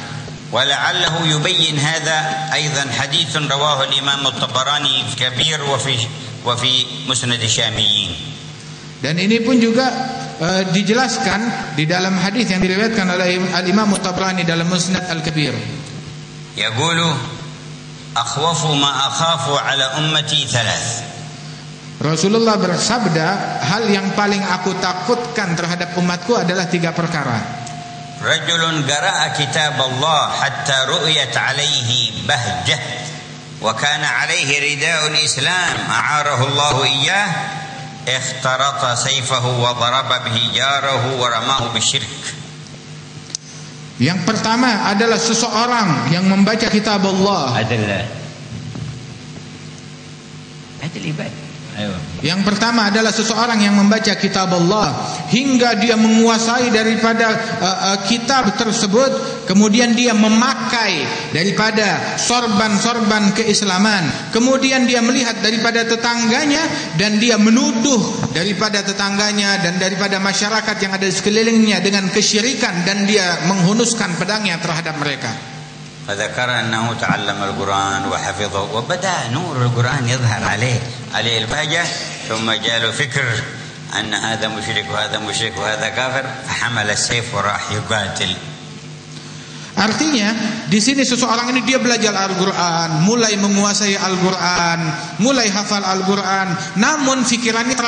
Speaker 1: ولعله يبين هذا أيضا حديث رواه الإمام الطبراني الكبير وفي مسند الشاميين. Dan ini pun juga dijelaskan di dalam hadis yang diriwayatkan oleh Al-Imam At-Tabrani dalam Musnad Al-Kabir. Yaqulu akhwafu ma akhafu ala ummati thalath.
Speaker 2: Rasulullah bersabda, hal yang paling aku takutkan terhadap umatku adalah 3 perkara.
Speaker 1: رجل قرأ كتاب الله حتى رؤيت عليه بهجة وكان عليه رداء الإسلام أعاره الله إياه اخترط سيفه وضرب به جاره ورماه بالشرك. Yang pertama adalah seseorang yang membaca kitab Allah. Yang pertama adalah seseorang yang membaca kitab Allah hingga dia menguasai daripada kitab tersebut
Speaker 2: kemudian dia memakai daripada sorban-sorban keislaman, kemudian dia melihat daripada tetangganya dan dia menuduh daripada tetangganya dan daripada masyarakat yang ada di sekelilingnya dengan kesyirikan, dan dia menghunuskan pedangnya terhadap mereka.
Speaker 1: فذكر أنه تعلم القرآن وحفظه وبدأ نور القرآن يظهر عليه البهجة، ثم جاء له فكر أن هذا مشرك وهذا مشرك وهذا كافر فحمل السيف وراح يقاتل.
Speaker 2: Artinya di sini seseorang ini dia belajar Al-Quran, mulai menguasai Al-Quran, mulai hafal Al-Quran, namun pikirannya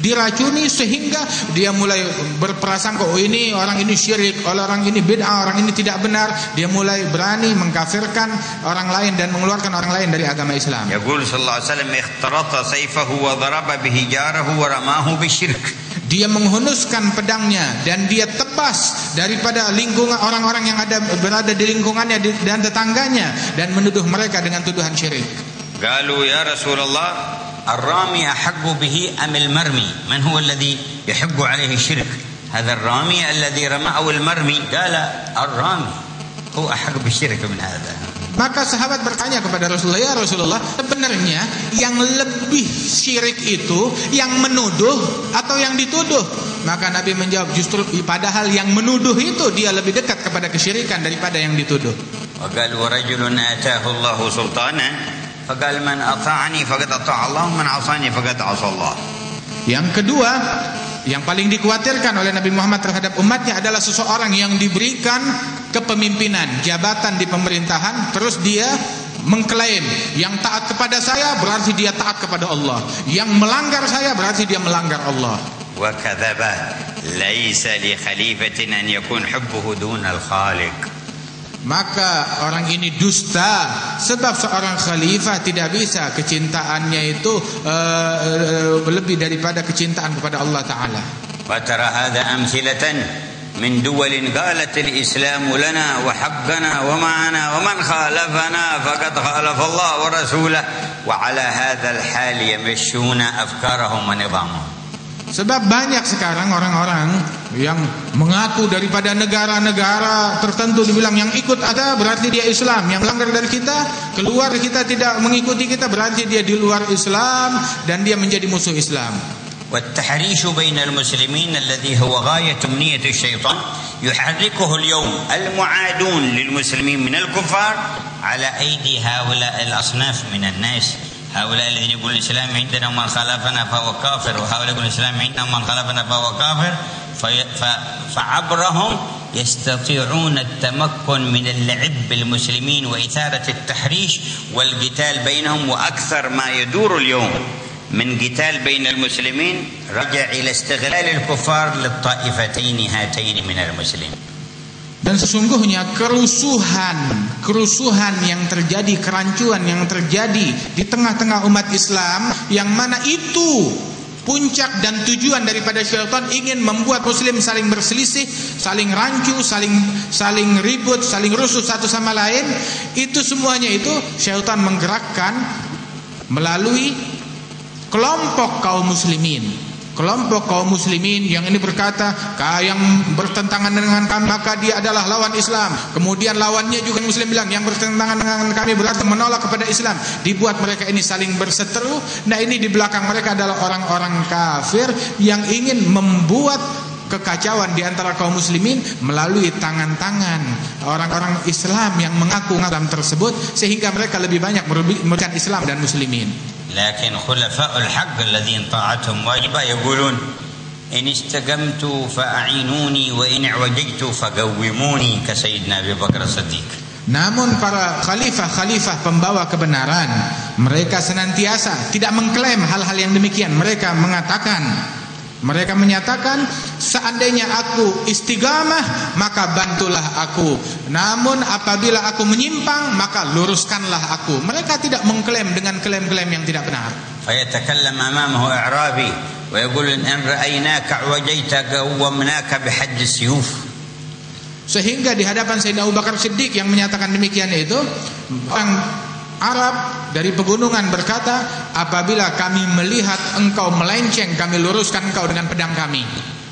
Speaker 2: diracuni sehingga dia mulai berprasangka, oh ini orang ini syirik, orang ini bid'ah, orang ini tidak benar. Dia mulai berani mengkafirkan orang lain dan mengeluarkan orang lain dari agama Islam.
Speaker 1: Yaqul sallallahu alaihi wasallam ikhtarata sayfahu wa daraba bihi jarahu wa ramahu bisyirk.
Speaker 2: Dia menghunuskan pedangnya dan dia tebas daripada lingkungan orang-orang yang berada di lingkungannya dan tetangganya, dan menuduh mereka dengan tuduhan syirik.
Speaker 1: Qalu ya Rasulullah, الرامي أحق به أم المرمي؟ من هو الذي يحق عليه الشرك؟ هذا الرامي الذي رمى أو المرمي؟ قال الرامي هو أحق بالشرك من هذا.
Speaker 2: Maka sahabat bertanya kepada Rasulullah, ya Rasulullah, sebenarnya yang lebih syirik itu yang menuduh atau yang dituduh? Maka Nabi menjawab, justru padahal yang menuduh itu dia lebih dekat kepada kesyirikan daripada yang dituduh.
Speaker 1: وقال ورجل آتاه الله سلطانا فقال من أطاعني فقد أطاع الله من عصاني فقد عصى الله.
Speaker 2: Yang kedua, yang paling dikhawatirkan oleh Nabi Muhammad terhadap umatnya adalah seseorang yang diberikan kepemimpinan, jabatan di pemerintahan, terus dia mengklaim yang taat kepada saya berarti dia taat kepada Allah, yang melanggar saya berarti dia melanggar Allah.
Speaker 1: وكذب ليس لخليفة أن يكون حبه دون الخالق.
Speaker 2: Maka orang ini dusta, sebab seorang khalifah tidak bisa kecintaannya itu lebih daripada kecintaan kepada Allah Ta'ala.
Speaker 1: وترى هذا أمثلة من دول قالت الإسلام لنا وحقنا ومعنا ومن خالفنا فقد خالف الله ورسوله وعلى هذا الحال يمشون أفكارهم ونظامهم.
Speaker 2: Sebab banyak sekarang orang-orang yang mengaku daripada negara-negara tertentu, dibilang yang ikut ada berarti dia Islam, yang melanggar dari kita, keluar kita tidak mengikuti kita berarti dia di luar Islam dan dia menjadi musuh Islam.
Speaker 1: والتحريش بين المسلمين الذي هو غاية أمنية الشيطان يحركه اليوم المعادون للمسلمين من الكفار على أيدي هؤلاء الأصناف من الناس. هؤلاء الذين يقولون الإسلام عندنا من خالفنا فهو كافر، وهؤلاء يقولون الإسلام عندنا من خالفنا فهو كافر، فعبرهم يستطيعون التمكن من اللعب بالمسلمين وإثارة التحريش والقتال بينهم. وأكثر ما يدور اليوم من قتال بين المسلمين رجع إلى استغلال الكفار للطائفتين هاتين من المسلمين.
Speaker 2: Dan sesungguhnya kerusuhan yang terjadi, kerancuan yang terjadi di tengah-tengah umat Islam, yang mana itu puncak dan tujuan daripada syaitan ingin membuat muslim saling berselisih, saling rancu, saling ribut, saling rusuh satu sama lain. Itu semuanya itu syaitan menggerakkan melalui kelompok kaum muslimin. Kelompok kaum muslimin yang ini berkata, yang bertentangan dengan kami maka dia adalah lawan Islam. Kemudian lawannya juga muslim bilang yang bertentangan dengan kami berarti menolak kepada Islam. Dibuat mereka ini saling berseteru. Nah, ini di belakang mereka adalah orang-orang kafir yang ingin membuat kekacauan di antara kaum muslimin melalui tangan-tangan orang-orang Islam yang mengaku Islam tersebut, sehingga mereka lebih banyak merugikan Islam dan muslimin.
Speaker 1: لكن خلفاء الحق الذين طاعتهم واجبة يقولون إن استقمت فأعينوني وإن اعوججت فقوموني كسيدنا أبي بكر الصديق.
Speaker 2: Namun para khalifah pembawa kebenaran, mereka senantiasa tidak mengklaim hal-hal yang demikian. Mereka menyatakan seandainya aku istiqamah maka bantulah aku, namun apabila aku menyimpang maka luruskanlah aku. Mereka tidak mengklaim dengan klaim-klaim yang tidak benar.
Speaker 1: فيتكلم أمامه إعرابي ويقول إن رأيناك عوجيت قومناك بحد السيوف.
Speaker 2: Sehingga di hadapan Sayyidina Abu Bakar Siddiq yang menyatakan demikian itu, orang Arab dari pegunungan berkata, apabila kami melihat engkau melenceng, kami luruskan engkau dengan pedang kami.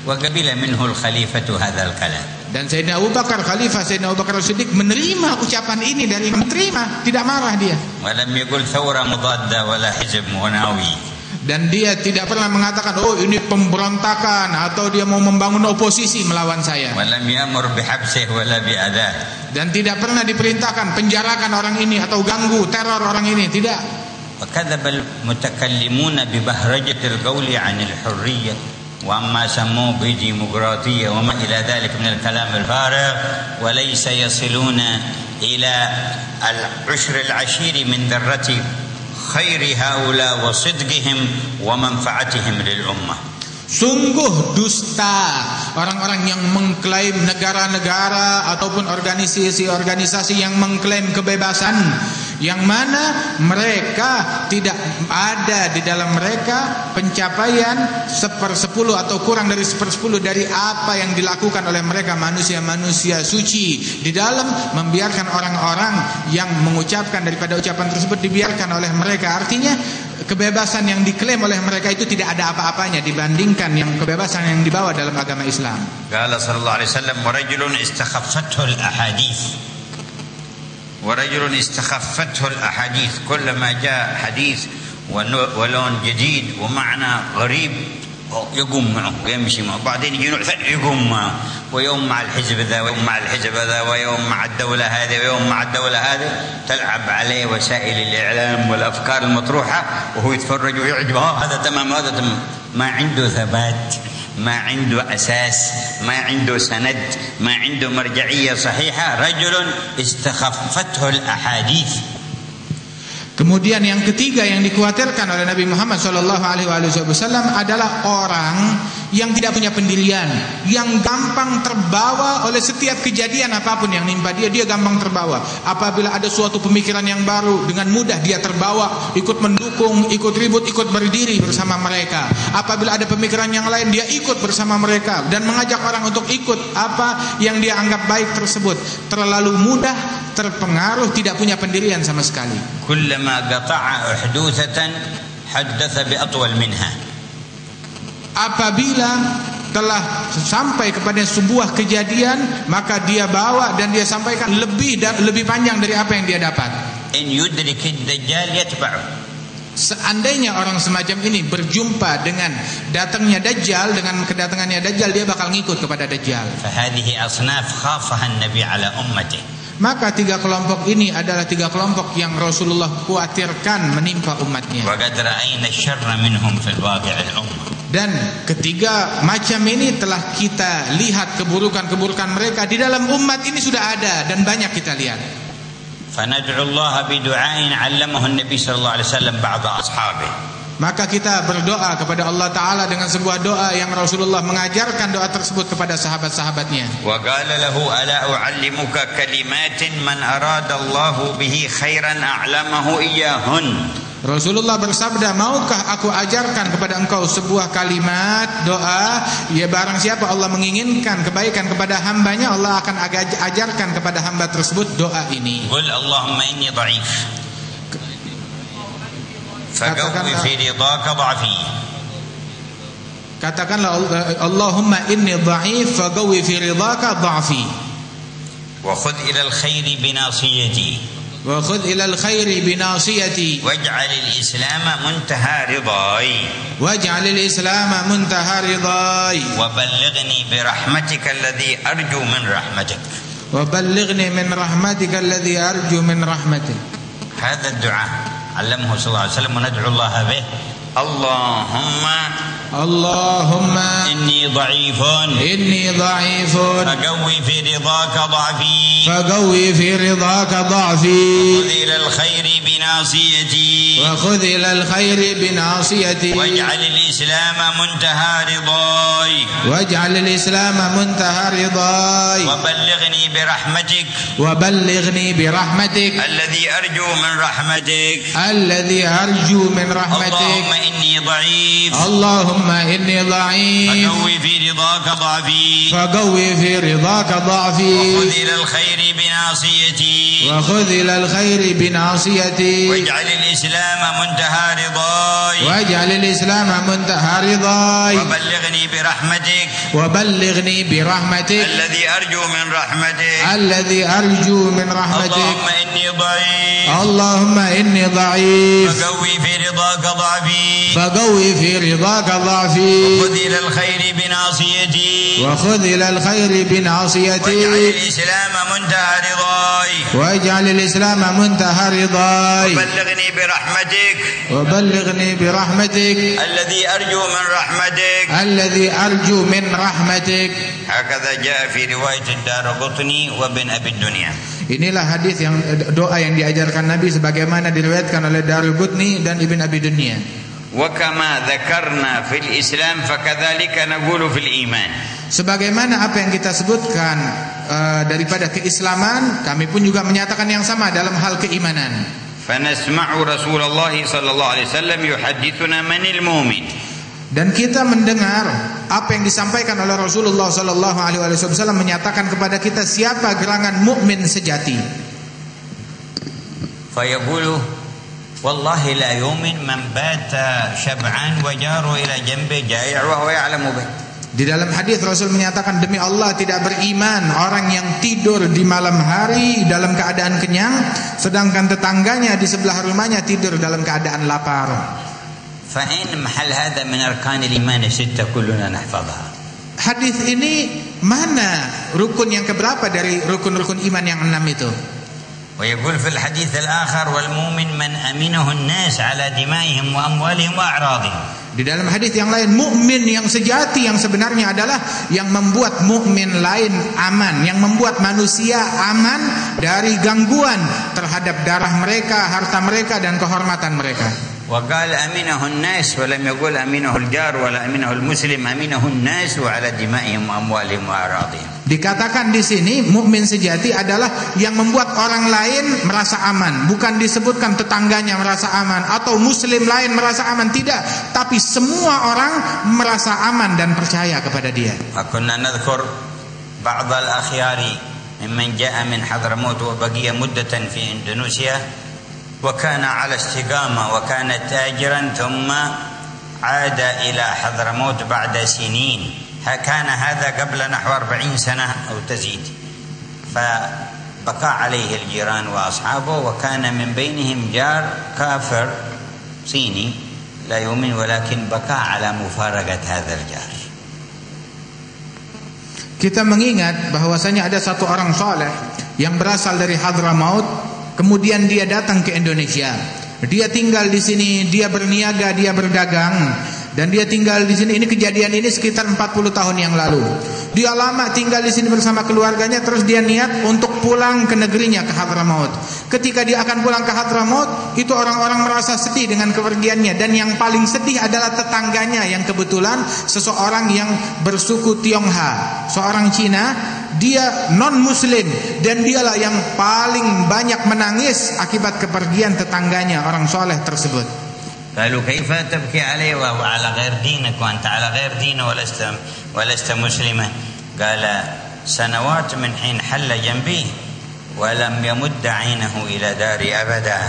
Speaker 1: وقبل منه الخليفة هذا الكلام.
Speaker 2: Dan Sayyidina Abu Bakar, Khalifah Sayyidina Abu Bakar As-Siddiq menerima ucapan ini dari Imam, menerima, tidak marah dia.
Speaker 1: ولم يقل ثورة مضادة ولا حزب مناوي.
Speaker 2: Dan dia tidak pernah mengatakan, oh ini pemberontakan atau dia mau membangun oposisi melawan saya.
Speaker 1: ولم يأمر بحبسه ولا بأذاه.
Speaker 2: Dan tidak pernah diperintahkan penjarakan orang ini atau ganggu, teror orang ini, tidak.
Speaker 1: وكذب المتكلمون ببهرجة القول عن الحرية وما سموه بديمقراطية وما إلى ذلك من الكلام الفارغ وليس يصلون إلى العشر العشير من ذرة خير هؤلاء وصدقهم ومنفعتهم للأمة.
Speaker 2: Sungguh dusta orang-orang yang mengklaim negara-negara ataupun organisasi-organisasi yang mengklaim kebebasan, yang mana mereka tidak ada di dalam mereka pencapaian 1/10 atau kurang dari 1/10 dari apa yang dilakukan oleh mereka manusia-manusia suci, di dalam membiarkan orang-orang yang mengucapkan daripada ucapan tersebut dibiarkan oleh mereka. Artinya kebebasan yang diklaim oleh mereka itu tidak ada apa-apanya dibandingkan yang kebebasan yang dibawa dalam agama Islam.
Speaker 1: Qala sallallahu alaihi wasallam wa rajulun istakhaffatuhu al-ahadith ورجل استخفته الأحاديث كلما جاء حديث ولون جديد ومعنى غريب يقوم معه ويمشي معه، بعدين يجي نوع يقوم معه، ويوم مع الحزب ذا ويوم مع الحزب ذا ويوم مع الدولة هذه ويوم مع الدولة هذه، تلعب عليه وسائل الإعلام والأفكار المطروحة وهو يتفرج ويعجب، هذا تمام هذا تمام، ما عنده ثبات، ما عنده أساس، ما عنده سند، ما عنده مرجعية صحيحة، رجل استخفته الأحاديث.
Speaker 2: Kemudian yang ketiga yang dikhawatirkan oleh Nabi Muhammad SAW adalah orang yang tidak punya pendirian, yang gampang terbawa oleh setiap kejadian apapun yang menimpa dia, dia gampang terbawa. Apabila ada suatu pemikiran yang baru, dengan mudah dia terbawa, ikut mendukung, ikut ribut, ikut berdiri bersama mereka. Apabila ada pemikiran yang lain, dia ikut bersama mereka dan mengajak orang untuk ikut apa yang dia anggap baik tersebut. Terlalu mudah terpengaruh, tidak punya pendirian sama sekali.
Speaker 1: Kullama qata'a uhdusatan haddatha bi atwal minha.
Speaker 2: Apabila telah sampai kepada sebuah kejadian, maka dia bawa dan dia sampaikan lebih panjang dari apa yang dia dapat.
Speaker 1: In yudrik ad-dajjal yatba'u.
Speaker 2: Seandainya orang semacam ini berjumpa dengan datangnya Dajjal, dengan kedatangannya Dajjal, dia bakal ngikut kepada Dajjal.
Speaker 1: Fa hadhihi asnaf khafaha an-nabi ala ummatihi.
Speaker 2: Maka tiga kelompok ini adalah tiga kelompok yang Rasulullah khawatirkan menimpa umatnya.
Speaker 1: Wa qad ra'ayna asy-syarra minhum fil waqi' al-ummah.
Speaker 2: Dan ketiga macam ini telah kita lihat keburukan-keburukan mereka di dalam umat ini sudah ada dan banyak kita lihat.
Speaker 1: Fanad'u Allah bi du'ain 'allamahu an-nabi sallallahu alaihi wasallam ba'da ashabihi.
Speaker 2: Maka kita berdoa kepada Allah Ta'ala dengan sebuah doa yang Rasulullah mengajarkan doa tersebut kepada sahabat-sahabatnya.
Speaker 1: Wa qala lahu ala u'allimuka kalimatin man arada Allah bihi khairan a'lamahu iyyahun. Rasulullah bersabda, maukah aku ajarkan kepada engkau sebuah kalimat doa, ya barang siapa Allah menginginkan kebaikan kepada hambanya, Allah akan ajarkan kepada hamba tersebut doa ini. Qul Allahumma inni dha'if faqawwi fi ridhaka dha'fi. Katakanlah Allahumma inni dha'if faqawwi fi ridhaka dha'fi. Wa khudh ila al-khairi bi nasiyati. وخذ إلى الخير بناصيتي واجعل الإسلام منتهى رضاي واجعل الإسلام منتهى رضاي وبلغني برحمتك الذي أرجو من رحمتك وبلغني من رحمتك الذي أرجو من رحمتك. هذا الدعاء علمه صلى الله عليه وسلم وندعو الله به. اللهم إني ضعيف فقوي في رضاك ضعفي وخذ إلى الخير بناصيتي واجعل الإسلام منتهى رضاي وبلغني برحمتك الذي أرجو من رحمتك اللهم
Speaker 2: Allahumma inni dha'if
Speaker 1: فقوي في رضاك ضعفي
Speaker 2: faqawwi fi ridhaka dha'fi
Speaker 1: وخذ إلى الخير بناصيتي
Speaker 2: wa khudh ila al-khairi bi nasiyati
Speaker 1: واجعل الإسلام منتهى رضاي
Speaker 2: waj'al al-islam muntaha ridai
Speaker 1: وبلغني برحمتك
Speaker 2: wa ballighni bi rahmatik
Speaker 1: الذي أرجو من رحمتك
Speaker 2: alladhi arju min rahmatik
Speaker 1: اللهم إني ضعيف
Speaker 2: Allahumma inni dha'if
Speaker 1: فقوي في رضاك ضعفي
Speaker 2: faqawwi fi ridhaka dha'fi
Speaker 1: خذ إلى الخير بناصيتي
Speaker 2: wa khudh ila al-khairi bi nasiyati
Speaker 1: واجعل الإسلام منتهى رضاي
Speaker 2: waj'al al-islam muntaha ridai
Speaker 1: وبلغني برحمتك
Speaker 2: wa ballighni bi rahmatik
Speaker 1: الذي أرجو من رحمتك
Speaker 2: alladhi arju min rahmatik.
Speaker 1: هكذا جاء في رواية الدارقطني وابن أبي الدنيا.
Speaker 2: Inilah hadis yang doa yang diajarkan Nabi sebagaimana diriwayatkan oleh Daraqutni dan Ibn Abi Dunya.
Speaker 1: وكما ذكرنا في الإسلام فكذلك نقول في الإيمان.
Speaker 2: Sebagaimana apa yang kita sebutkan daripada keislaman, kami pun juga menyatakan yang sama dalam hal keimanan.
Speaker 1: فنسمع رسول الله صلى الله عليه وسلم يحدثنا من المؤمن.
Speaker 2: Dan kita mendengar apa yang disampaikan oleh Rasulullah sallallahu alaihi wasallam menyatakan kepada kita siapa gerangan mukmin sejati.
Speaker 1: فيقول والله لا يؤمن من بات شبعان وجاره إلى جنبه جائع وهو يعلم به.
Speaker 2: Di dalam hadis Rasul menyatakan demi Allah tidak beriman orang yang tidur di malam hari dalam keadaan kenyang sedangkan tetangganya di sebelah rumahnya tidur dalam keadaan lapar.
Speaker 1: فإن محل هذا من أركان الإيمان الستة كلنا نحفظها.
Speaker 2: Hadis ini mana rukun yang keberapa dari rukun-rukun iman yang 6 itu?
Speaker 1: ويقول في الحديث الآخر والمؤمن من أمنه الناس على دمائهم وأموالهم وأعراضهم.
Speaker 2: Di dalam hadis yang lain, mukmin yang sejati yang sebenarnya adalah yang membuat mukmin lain aman, yang membuat manusia aman dari gangguan terhadap darah mereka, harta mereka dan kehormatan mereka.
Speaker 1: وقال أمنه الناس ولم يقول أمنه الجار ولا أمنه المسلم أمنه الناس وعلى دمائهم وأموالهم وأعراضهم.
Speaker 2: Dikatakan di sini mukmin sejati adalah yang membuat orang lain merasa aman, bukan disebutkan tetangganya merasa aman atau muslim lain merasa aman, tidak, tapi semua orang merasa aman dan percaya kepada dia.
Speaker 1: وكنا نذكر بعض الأخيار ممن جاء من حضرموت وبقي مدة في إندونيسيا وكان على استقامة وكان تاجرا ثم عاد إلى حضرموت بعد سنين. كان هذا قبل نحو 40 سنة أو تزيد. فبقى عليه الجيران وأصحابه وكان من بينهم جار كافر صيني لا يؤمن ولكن بقى على مفارقة هذا الجار.
Speaker 2: Kita mengingat bahwasanya ada satu orang saleh yang berasal dari Hadramaut, kemudian dia datang ke Indonesia. Dia tinggal di sini, dia berniaga, dia berdagang, dan dia tinggal di sini. Ini kejadian ini sekitar 40 tahun yang lalu. Dia lama tinggal di sini bersama keluarganya, terus dia niat untuk pulang ke negerinya, ke Hadramaut. Ketika dia akan pulang ke Hadramaut, itu orang-orang merasa sedih dengan kepergiannya, dan yang paling sedih adalah tetangganya yang kebetulan seseorang yang bersuku Tionghoa, seorang Cina. Dia non muslim dan dialah yang paling banyak menangis akibat kepergian tetangganya orang soleh tersebut.
Speaker 1: قالوا كيف تبكي عليه وهو على غير دينك وأنت على غير دينه ولست مسلما؟ قال سنوات من حين حل جنبي ولم يمد عينه إلى داري أبدا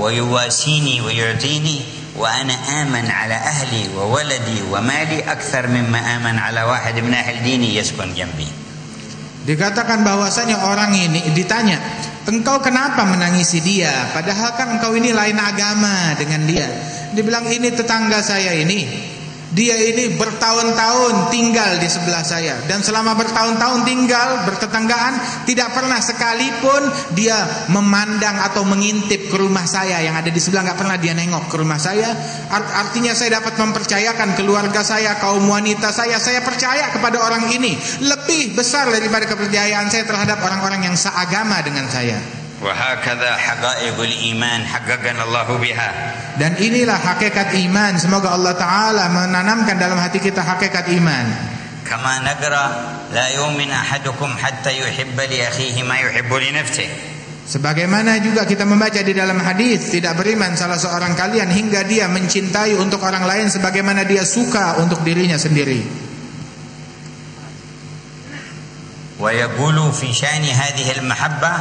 Speaker 1: ويواسيني ويعطيني وأنا آمن على أهلي وولدي ومالي أكثر مما آمن على واحد من أهل ديني يسكن جنبي.
Speaker 2: Dikatakan bahwasanya orang ini ditanya, engkau kenapa menangisi dia? Padahal kan engkau ini lain agama dengan dia. Dibilang ini tetangga saya ini. Dia ini bertahun-tahun tinggal di sebelah saya. Dan selama bertahun-tahun tinggal bertetanggaan, tidak pernah sekalipun dia memandang atau mengintip ke rumah saya yang ada di sebelah. Gak pernah dia nengok ke rumah saya. Artinya saya dapat mempercayakan keluarga saya, kaum wanita saya percaya kepada orang ini lebih besar daripada kepercayaan saya terhadap orang-orang yang seagama dengan saya.
Speaker 1: وهكذا حقائق الإيمان حققنا الله بها.
Speaker 2: Dan inilah hakikat iman. Semoga Allah Ta'ala menanamkan dalam hati kita hakikat iman.
Speaker 1: كما نقرأ لا يؤمن أحدكم حتى يحب لأخيه ما يحب لنفسه.
Speaker 2: Sebagaimana juga kita membaca di dalam hadis, tidak beriman salah seorang kalian hingga dia mencintai untuk orang lain sebagaimana dia suka untuk dirinya sendiri.
Speaker 1: ويقول في شأن هذه المحبة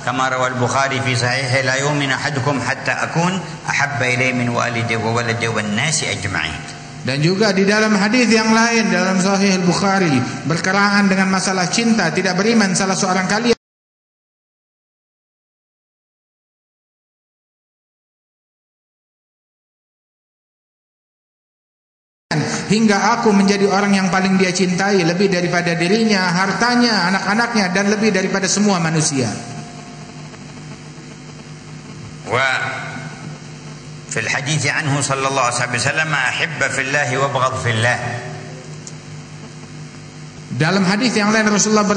Speaker 1: كما روى البخاري في صحيحه لا يؤمن أحدكم حتى أكون أحب إليه من والده وولده والناس أجمعين.
Speaker 2: Dan juga di dalam hadis yang lain dalam Sahih Al-Bukhari berkenaan dengan masalah cinta, tidak beriman salah seorang kalian hingga aku menjadi orang yang paling dia cintai lebih daripada dirinya, hartanya, anak-anaknya, dan lebih daripada semua manusia.
Speaker 1: وفي الحديث عنه صلى الله عليه وسلم أحب في الله وابغض في الله.
Speaker 2: Dalam hadis yang lain Rasulullah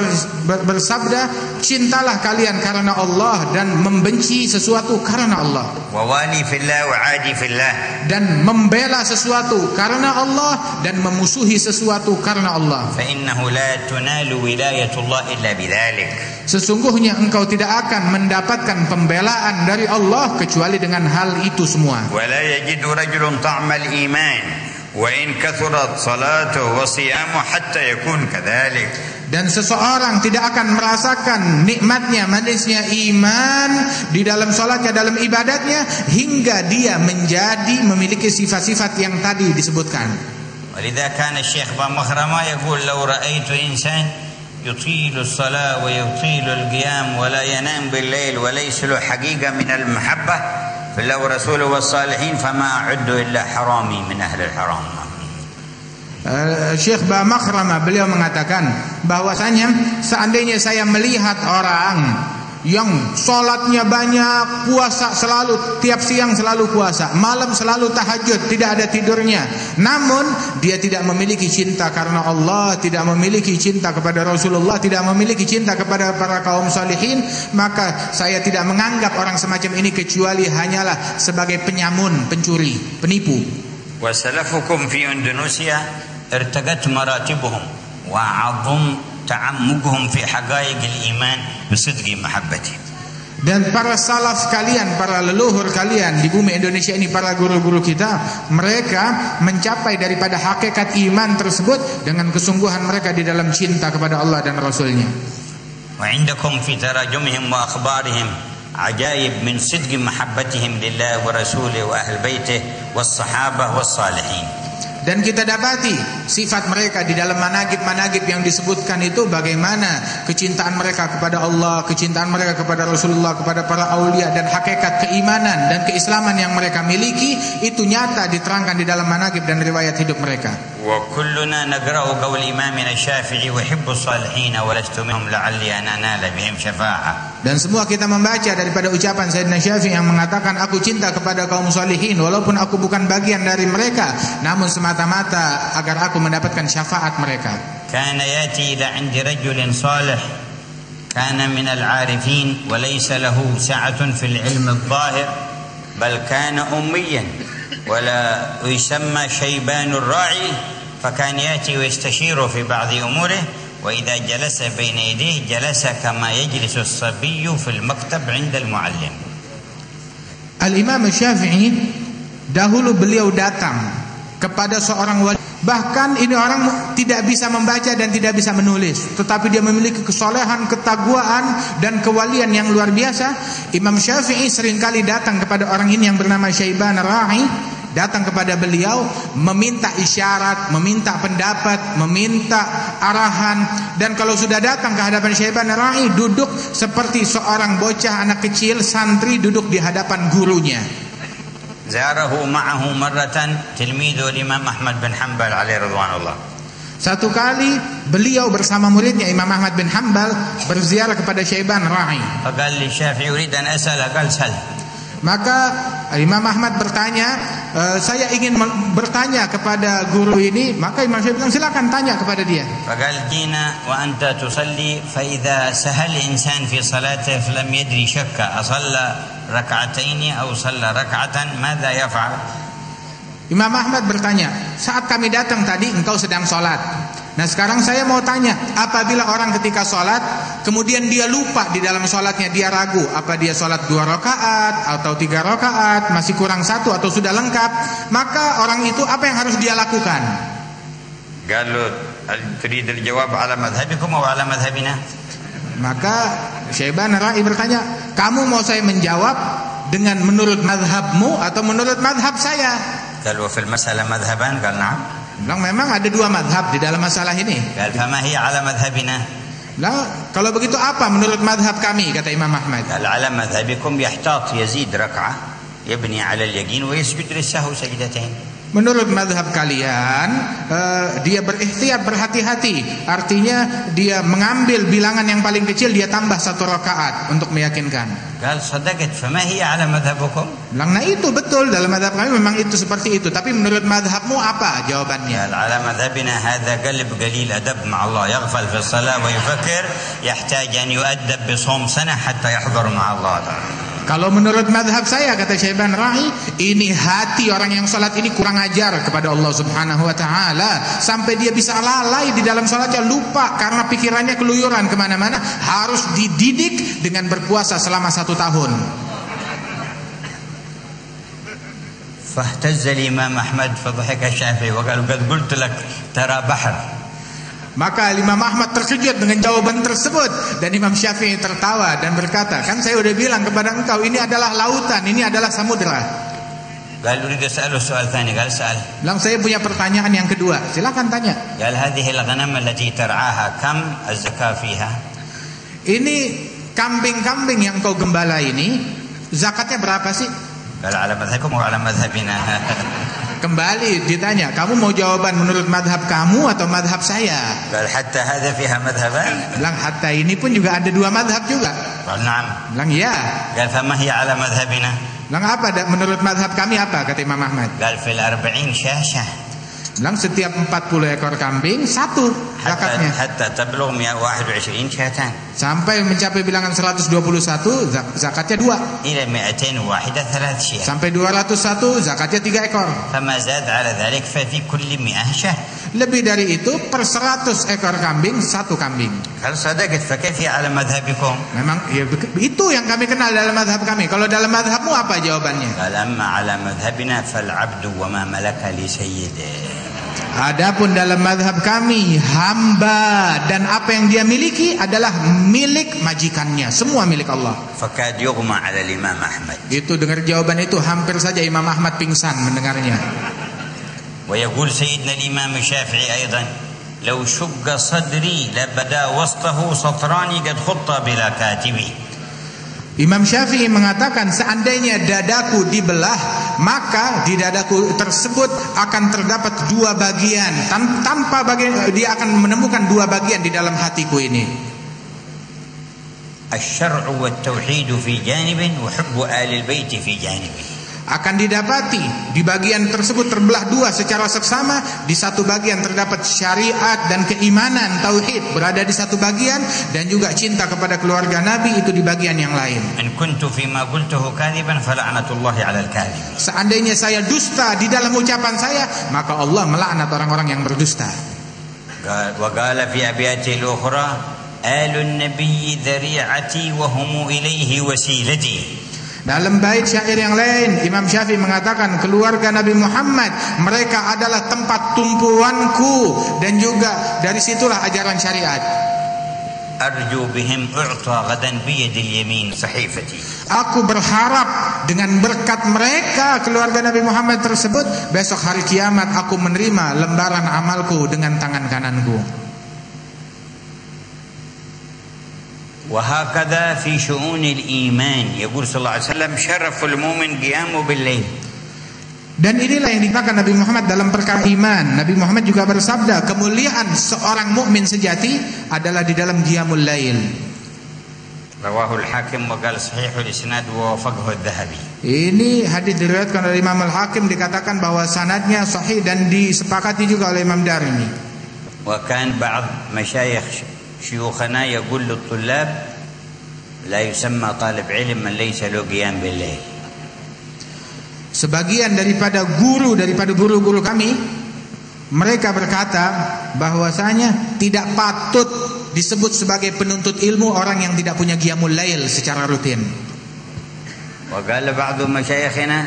Speaker 2: bersabda, cintalah kalian karena Allah dan membenci sesuatu karena Allah.
Speaker 1: ووالي في الله وعادي في الله.
Speaker 2: Dan membela sesuatu karena Allah dan memusuhi sesuatu karena Allah.
Speaker 1: فإنه لا تنال ولاية الله إلا بذلك.
Speaker 2: Sesungguhnya engkau tidak akan mendapatkan pembelaan dari Allah kecuali dengan hal itu semua.
Speaker 1: ولا يجد رجل طعم الإيمان وإن كثرت صلاته وصيامه حتى يكون كذلك.
Speaker 2: Dan seseorang tidak akan merasakan nikmatnya, manisnya iman di dalam salatnya, dalam ibadatnya, hingga dia menjadi memiliki sifat-sifat yang tadi disebutkan.
Speaker 1: ولذا كان الشيخ بامخرمة يقول لو رأيت إنسان يطيل الصلاة ويطيل القيام ولا ينام بالليل وليس له حقيقة من المحبة في الله ورسوله والصالحين فما أعد إلا حرامي من أهل الحرام.
Speaker 2: Syekh Ba'makhrama beliau mengatakan bahwasanya seandainya saya melihat orang yang sholatnya banyak, puasa selalu, tiap siang selalu puasa, malam selalu tahajud, tidak ada tidurnya, namun dia tidak memiliki cinta karena Allah, tidak memiliki cinta kepada Rasulullah, tidak memiliki cinta kepada para kaum salihin, maka saya tidak menganggap orang semacam ini kecuali hanyalah sebagai penyamun, pencuri, penipu.
Speaker 1: وسلفكم في إندونيسيا ارتقت مراتبهم وعظم تعمقهم في حقائق الإيمان بصدق محبته.
Speaker 2: Dan para salaf kalian, para leluhur kalian di bumi Indonesia ini, para guru-guru kita, mereka mencapai daripada hakikat iman tersebut dengan kesungguhan mereka di dalam cinta kepada Allah dan Rasulnya.
Speaker 1: وعندكم في تراجمهم وأخبارهم عجائب من صدق محبتهم لله ورسوله وأهل بيته والصحابة والصالحين.
Speaker 2: Dan kita dapati sifat mereka di dalam managib-managib yang disebutkan itu, bagaimana kecintaan mereka kepada Allah, kecintaan mereka kepada Rasulullah, kepada para aulia, dan hakikat keimanan dan keislaman yang mereka miliki itu nyata diterangkan di dalam managib dan riwayat hidup mereka.
Speaker 1: وكلنا نقرأ قول إمامنا الشافعي وحب الصالحين ولست منهم لعلي أن أنال بهم شفاعة.
Speaker 2: Dan semua kita membaca daripada ucapan Sayyidina Syafi'i yang mengatakan, aku cinta kepada kaum salihin walaupun aku bukan bagian dari mereka, namun semata-mata agar aku mendapatkan syafaat mereka.
Speaker 1: كان يأتي إلى عند رجل صالح كان من العارفين وليس له سعة في العلم الظاهر بل كان أميا ولا يسمى شيبان الراعي فكان يأتي ويستشير في بعض أموره وإذا جلس بين يديه جلس كما يجلس الصبي في المكتب عند المعلم.
Speaker 2: Al-Imam Syafi'i dahulu beliau datang kepada seorang wali, bahkan ini orang tidak bisa membaca dan tidak bisa menulis, tetapi dia memiliki kesolehan, ketakwaan dan kewalian yang luar biasa. Imam Syafi'i seringkali datang kepada orang ini yang bernama Syaiban Ra'i, datang kepada beliau meminta isyarat, meminta pendapat, meminta arahan. Dan kalau sudah datang ke hadapan Syaiban Ra'i, duduk seperti seorang bocah anak kecil, santri duduk di hadapan gurunya.
Speaker 1: زاره معه مرة تلميذه الإمام أحمد بن حنبل عليه رضوان الله.
Speaker 2: Satu kali beliau bersama muridnya Imam Ahmad bin Hanbal berziarah kepada Syaiban Ra'i.
Speaker 1: فقال لي الشافعي أريد أن أسأل. قال سل.
Speaker 2: Maka Imam Ahmad bertanya, saya ingin bertanya kepada guru ini. Maka Imam Syafi'i bilang, silakan tanya kepada dia.
Speaker 1: فقال جينا وأنت تصلي فإذا سهل إنسان في صلاته فلم يدري شك أصلى ركعتين أو صلى ركعة ماذا يفعل؟
Speaker 2: Imam Ahmad bertanya, saat kami datang tadi engkau sedang sholat, Nah sekarang saya mau tanya, apabila orang ketika sholat kemudian dia lupa di dalam sholatnya, dia ragu apa dia sholat 2 rakaat atau 3 rakaat, masih kurang 1 atau sudah lengkap, maka orang itu apa yang harus dia lakukan?
Speaker 1: Qalu turid al-jawab ala madhhabikum aw ala madhhabina?
Speaker 2: Maka Syaiban Ra'i bertanya, kamu mau saya menjawab dengan menurut madhabmu atau menurut madhab saya?
Speaker 1: Qalu fil mas'alah madhhaban? Qal na'am.
Speaker 2: Bilang memang ada 2 madhab di dalam masalah ini.
Speaker 1: Qal fama hiya ala madhhabina?
Speaker 2: Nah, kalau begitu apa menurut madhab kami, kata Imam Ahmad?
Speaker 1: Qal ala madhhabikum yahtat yazid rak'ah yabni ala al-yaqin wa yasjud lis-sahwi sajdatain.
Speaker 2: Menurut madhab kalian, dia berikhtiar, berhati-hati. Artinya dia mengambil bilangan yang paling kecil, dia tambah 1 rakaat untuk meyakinkan.
Speaker 1: Qal sadaqat fama hiya ala madhhabikum?
Speaker 2: Bilang, nah itu betul, dalam madhab kami memang itu seperti itu. Tapi menurut madhabmu apa jawabannya?
Speaker 1: Qal ala madhhabina hadha qalb qalil adab ma'a Allah yaghfal fi as-salah wa yufakkir yahtaj an yu'addab bi shawm sanah hatta yahdhur ma'a Allah ta'ala.
Speaker 2: Kalau menurut madhab saya, kata Syaiban Ra'i, ini hati orang yang sholat ini kurang ajar kepada Allah Subhanahu wa ta'ala, sampai dia bisa lalai di dalam sholatnya, lupa karena pikirannya keluyuran kemana-mana. Harus dididik dengan berpuasa selama 1 tahun.
Speaker 1: Fahtazza al-Imam Ahmad fadhahaka Syafi'i wa qala qad qultu lak tara bahr.
Speaker 2: Maka Imam Ahmad terkejut dengan jawaban tersebut, dan Imam Syafi'i tertawa dan berkata, kan saya udah bilang kepada engkau ini adalah lautan, ini adalah samudera.
Speaker 1: Qal urid as'alu su'al thani. Qal sa'al.
Speaker 2: Bilang, saya punya pertanyaan yang kedua, silakan tanya.
Speaker 1: Qal hadhihi al-ghanam allati tar'aha kam az-zakah fiha?
Speaker 2: Ini kambing-kambing yang kau gembala ini, zakatnya berapa sih?
Speaker 1: Qal ala madhhabikum wa ala madhhabina?
Speaker 2: Kembali ditanya, kamu mau jawaban menurut madhab kamu atau madhab saya?
Speaker 1: Qal hatta hadha fiha madhhaban?
Speaker 2: Bilang, hatta ini pun juga ada 2 madhab juga.
Speaker 1: Qal na'am.
Speaker 2: Bilang, ya.
Speaker 1: Qal fama hiya ala madhhabina?
Speaker 2: Bilang, apa menurut madhab kami apa, kata Imam Ahmad?
Speaker 1: Qal fil 40 syashah.
Speaker 2: Bilang, setiap 40 ekor kambing 1 zakatnya.
Speaker 1: Hatta tablugh 121 syatan.
Speaker 2: Sampai mencapai bilangan 121, zakatnya 2.
Speaker 1: Ila 201 3 syah.
Speaker 2: Sampai 201, zakatnya 3 ekor.
Speaker 1: Fama zad ala dhalik fa fi kulli 100 syah.
Speaker 2: Lebih dari itu, per 100 ekor kambing 1 kambing.
Speaker 1: Qal sadaqat fa kayfa ala madhhabikum?
Speaker 2: Memang ya, itu yang kami kenal dalam madhab kami. Kalau dalam madhabmu apa jawabannya?
Speaker 1: Qal amma ala madhhabina fal 'abdu wa ma malaka li sayyidih.
Speaker 2: Adapun dalam madhab kami, hamba dan apa yang dia miliki adalah milik majikannya, semua milik Allah.
Speaker 1: Fakad yughma 'ala al-Imam Ahmad.
Speaker 2: Itu dengar jawaban itu hampir saja Imam Ahmad pingsan mendengarnya.
Speaker 1: Wa yaqul sayyidina al-Imam Syafi'i aidan, law shugga sadri la bada wastahu satrani qad khutta bila katibi.
Speaker 2: Imam Syafi'i mengatakan, seandainya dadaku dibelah, maka di dadaku tersebut akan terdapat 2 bagian. Tanpa bagian, dia akan menemukan 2 bagian di dalam hatiku ini.
Speaker 1: Asy-syar'u wat-tauhid fi janibin wa hubbu ahli al-bait fi janibin.
Speaker 2: Akan didapati di bagian tersebut terbelah 2 secara seksama. Di satu bagian terdapat syariat dan keimanan, tauhid berada di satu bagian, dan juga cinta kepada keluarga Nabi itu di bagian yang lain.
Speaker 1: In kuntu fi ma qultuhu kadiban fala'natullahi 'alal kadhib.
Speaker 2: Seandainya saya dusta di dalam ucapan saya, maka Allah melaknat orang-orang yang berdusta.
Speaker 1: Wa qala fi abyati al-ukhra alun nabiyyi dhari'ati wa hum ilayhi wasilati.
Speaker 2: Dalam bait syair yang lain, Imam Syafi'i mengatakan, keluarga Nabi Muhammad, mereka adalah tempat tumpuanku, dan juga dari situlah ajaran syariat.
Speaker 1: Arju bihim u'ta ghadan bi yadil yamin sahifati.
Speaker 2: Aku berharap dengan berkat mereka, keluarga Nabi Muhammad tersebut, besok hari kiamat aku menerima lembaran amalku dengan tangan kananku.
Speaker 1: وهكذا في شؤون الإيمان يقول صلى الله عليه وسلم شرف المؤمن قيامه بالليل.
Speaker 2: Dan inilah yang dikatakan Nabi Muhammad dalam perkara iman. Nabi Muhammad juga bersabda, kemuliaan seorang mukmin sejati adalah di dalam qiyamul lail.
Speaker 1: Rawahu al-Hakim wa qala sahih al-isnad wa wafaqahu adh-Dhahabi. Ini hadis diriwayatkan oleh Imam al-Hakim, dikatakan bahwa sanadnya sahih dan disepakati juga oleh Imam Darimi. Wa kan ba'd masyayikh شيوخنا يقول للطلاب لا يسمى طالب علم من ليس له قيام بالليل. Sebagian daripada guru-guru kami
Speaker 2: Mereka berkata bahwasanya tidak patut disebut sebagai penuntut ilmu orang yang tidak punya qiyamul lail secara rutin.
Speaker 1: وقال بعض مشايخنا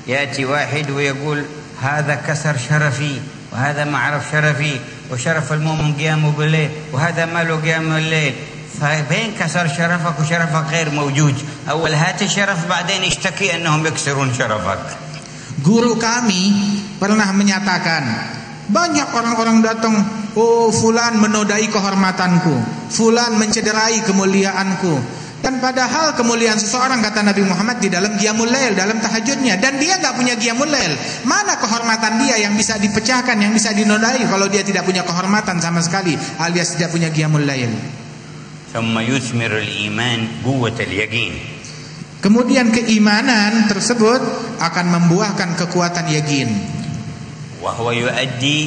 Speaker 1: يأتي واحد ويقول هذا كسر شرفي وهذا ما عرف شرفي وشرف المؤمن قيامه بالليل وهذا ما له قيام الليل. فبين كسر شرفك وشرفك غير موجود. أول هات الشرف بعدين اشتكي أنهم يكسرون شرفك.
Speaker 2: Guru kami pernah menyatakan, banyak orang-orang datang, oh fulan menodai kehormatanku, fulan mencederai kemuliaanku. Dan padahal kemuliaan seseorang, kata Nabi Muhammad, di dalam qiyamul lail, dalam tahajudnya. Dan dia nggak punya qiyamul lail. Mana kehormatan dia yang bisa dipecahkan, yang bisa dinodai kalau dia tidak punya kehormatan sama sekali, alias tidak punya qiyamul lail. Kemudian keimanan tersebut akan membuahkan kekuatan yakin.
Speaker 1: وهو يؤدي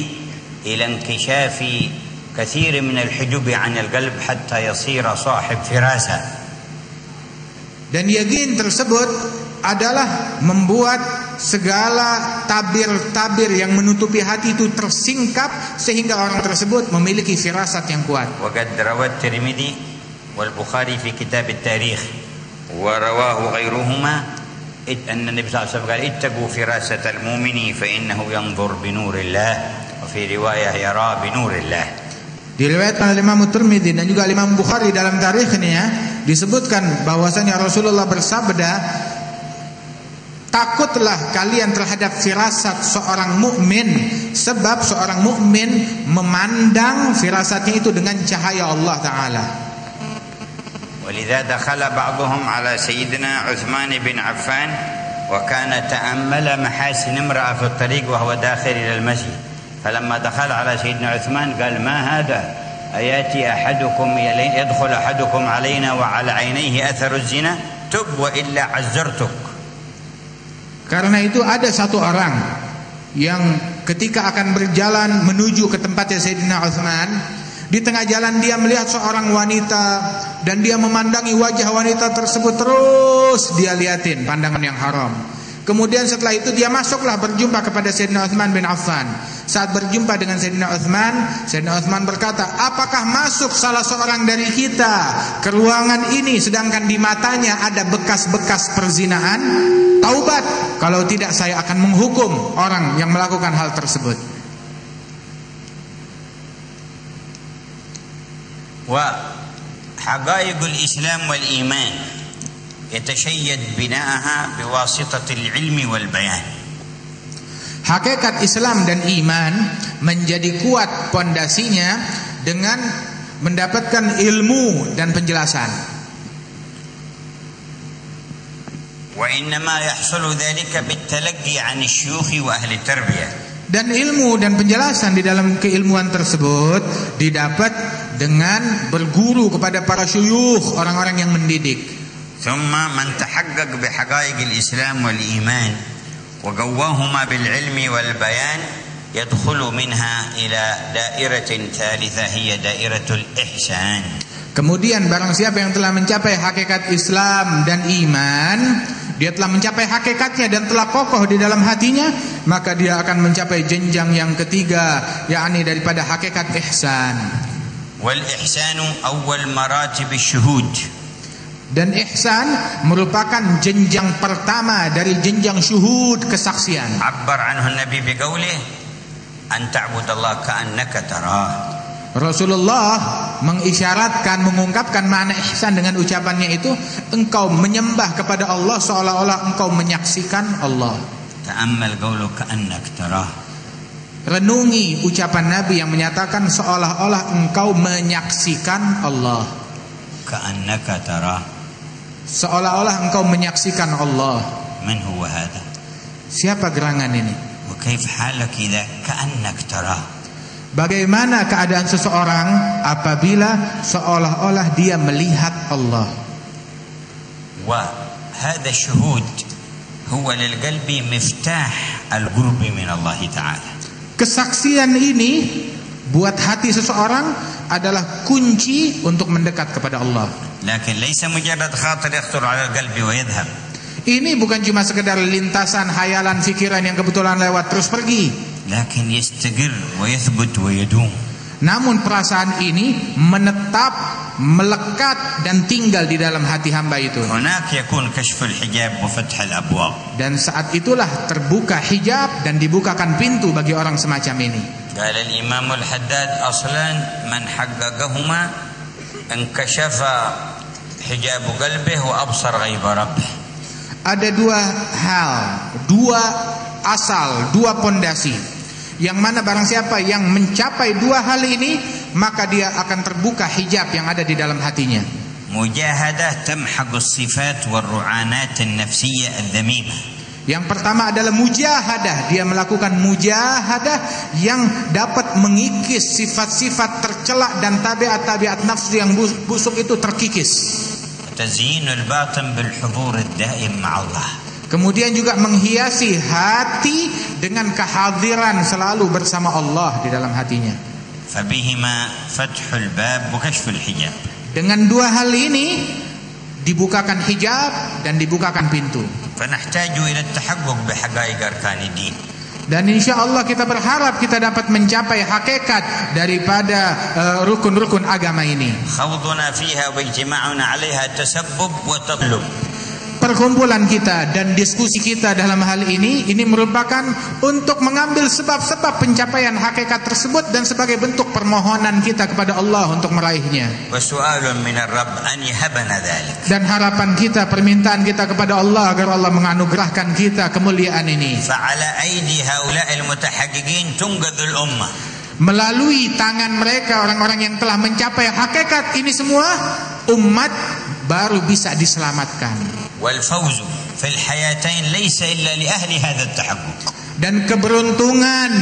Speaker 1: إلى انكشاف كثير من الحجب عن القلب حتى يصير صاحب فراسة.
Speaker 2: Dan yakin tersebut adalah membuat segala tabir-tabir yang menutupi hati itu tersingkap sehingga orang tersebut memiliki firasat yang kuat.
Speaker 1: وقد روى الترمذي والبخاري في كتاب التاريخ ورواه غيرهما أن النبي صلى الله عليه وسلم قال اتقوا فراسة المؤمن فإنه ينظر بنور الله وفي رواية يرى بنور الله.
Speaker 2: Diriwayatkan oleh Imam Tirmidzi dan juga Imam Bukhari dalam tarikhnya disebutkan bahwasanya Rasulullah bersabda, takutlah kalian terhadap firasat seorang mukmin, sebab seorang mukmin memandang firasatnya itu dengan cahaya Allah Taala.
Speaker 1: ولذا دخل بعضهم على سيدنا عثمان بن عفان وكان تأمل محاسن امرأة في الطريق وهو داخل إلى المسجد. فلما دخل على سيدنا عثمان قال ما هذا أياتي أحدكم يدخل أحدكم علينا وعلى عينيه أثر الزنا تب وإلا عزرتك.
Speaker 2: Karena itu ada satu orang yang ketika akan berjalan menuju ke tempatnya Sayyidina Utsman, di tengah jalan dia melihat seorang wanita dan dia memandangi wajah wanita tersebut, terus dia liatin pandangan yang haram. Kemudian setelah itu dia masuklah berjumpa kepada Sayyidina Utsman bin Affan. Saat berjumpa dengan Sayyidina Utsman berkata, apakah masuk salah seorang dari kita ke ruangan ini sedangkan di matanya ada bekas-bekas perzinaan? Taubat, kalau tidak saya akan menghukum orang yang melakukan hal tersebut.
Speaker 1: Wa haqaiqul Islam wal iman يتشيد بناءها بواسطة العلم والبيان.
Speaker 2: Hakikat Islam dan iman menjadi kuat pondasinya dengan mendapatkan ilmu dan penjelasan.
Speaker 1: وإنما يحصل ذلك بالتلقي عن الشيوخ وأهل التربية.
Speaker 2: Dan ilmu dan penjelasan di dalam keilmuan tersebut didapat dengan berguru kepada para syuyukh, orang-orang yang mendidik.
Speaker 1: ثم من تحقق بحقائق الإسلام والإيمان وقواهما بالعلم والبيان يدخل منها إلى دائرة ثالثة هي دائرة الإحسان.
Speaker 2: Kemudian barang siapa yang telah mencapai hakikat Islam dan iman, dia telah mencapai hakikatnya dan telah kokoh di dalam hatinya, maka dia akan mencapai jenjang yang ketiga, yakni daripada hakikat ihsan.
Speaker 1: Wal ihsanu awal maratib syuhud.
Speaker 2: Dan ihsan merupakan jenjang pertama dari jenjang syuhud, kesaksian.
Speaker 1: Abbar anhu Nabi biqaulih an ta'budallaha ka'annaka tarah.
Speaker 2: Rasulullah mengisyaratkan, mengungkapkan makna ihsan dengan ucapannya itu, engkau menyembah kepada Allah seolah-olah engkau menyaksikan Allah.
Speaker 1: Ta'ammal qaulu ka'annaka tarah.
Speaker 2: Renungi ucapan Nabi yang menyatakan seolah-olah engkau menyaksikan Allah.
Speaker 1: Ka'annaka tarah.
Speaker 2: Seolah-olah engkau menyaksikan Allah.
Speaker 1: Man huwa hada?
Speaker 2: Siapa gerangan ini?
Speaker 1: Wa kaif halak idza ka'annak tarah?
Speaker 2: Bagaimana keadaan seseorang apabila seolah-olah dia melihat Allah?
Speaker 1: Wa hada syuhud huwa lil qalbi miftah al qurbi min Allah Ta'ala. Kesaksian ini buat hati seseorang adalah kunci untuk mendekat kepada Allah. Lakin laysa mujarrad khatir yakhtur 'ala al-qalbi wa yadhhab. Ini bukan cuma sekedar lintasan hayalan fikiran yang kebetulan lewat terus pergi. لكن يستقر ويثبت ويدوم.
Speaker 2: Namun perasaan ini menetap, melekat dan tinggal di dalam hati hamba itu.
Speaker 1: هناك يكون كشف الحجاب وفتح الأبواب.
Speaker 2: Dan saat itulah terbuka hijab dan dibukakan pintu bagi orang semacam ini.
Speaker 1: قال الإمام الحداد أصلا من حققهما انكشف حجاب قلبه وأبصر غيب ربه.
Speaker 2: Ada dua hal, dua asal, dua pondasi, yang mana barang siapa yang mencapai dua hal ini, maka dia akan terbuka hijab yang ada di dalam hatinya.
Speaker 1: مجاهدة تمحق الصفات والرعانات النفسية الذميمة.
Speaker 2: Yang pertama adalah mujahadah, dia melakukan mujahadah yang dapat mengikis sifat-sifat tercela dan tabiat-tabiat nafsu yang busuk itu terkikis.
Speaker 1: تزيين الباطن بالحضور الدائم مع الله.
Speaker 2: Kemudian juga menghiasi hati dengan kehadiran selalu bersama Allah di dalam hatinya.
Speaker 1: فبهما فتح الباب وكشف الحجاب.
Speaker 2: Dengan dua hal ini dibukakan hijab dan dibukakan pintu.
Speaker 1: فنحتاج إلى التحقق بحقائق أركان الدين.
Speaker 2: Dan insya Allah kita berharap kita dapat mencapai hakikat daripada rukun-rukun agama ini.
Speaker 1: خوضنا فيها واجتماعنا عليها تسبب وتطلب.
Speaker 2: Perkumpulan kita dan diskusi kita dalam hal ini merupakan untuk mengambil sebab-sebab pencapaian hakikat tersebut dan sebagai bentuk permohonan kita kepada Allah untuk meraihnya.
Speaker 1: وسؤال من الرب أن يهبنا ذلك.
Speaker 2: Dan harapan kita, permintaan kita kepada Allah agar Allah menganugerahkan kita kemuliaan ini.
Speaker 1: فعلى أيدي هؤلاء المتحققين تنقذ الأمة.
Speaker 2: Melalui tangan mereka, orang-orang yang telah mencapai hakikat ini semua, umat baru bisa diselamatkan.
Speaker 1: والفوز في الحياتين ليس إلا لأهل هذا التحقق.
Speaker 2: Dan keberuntungan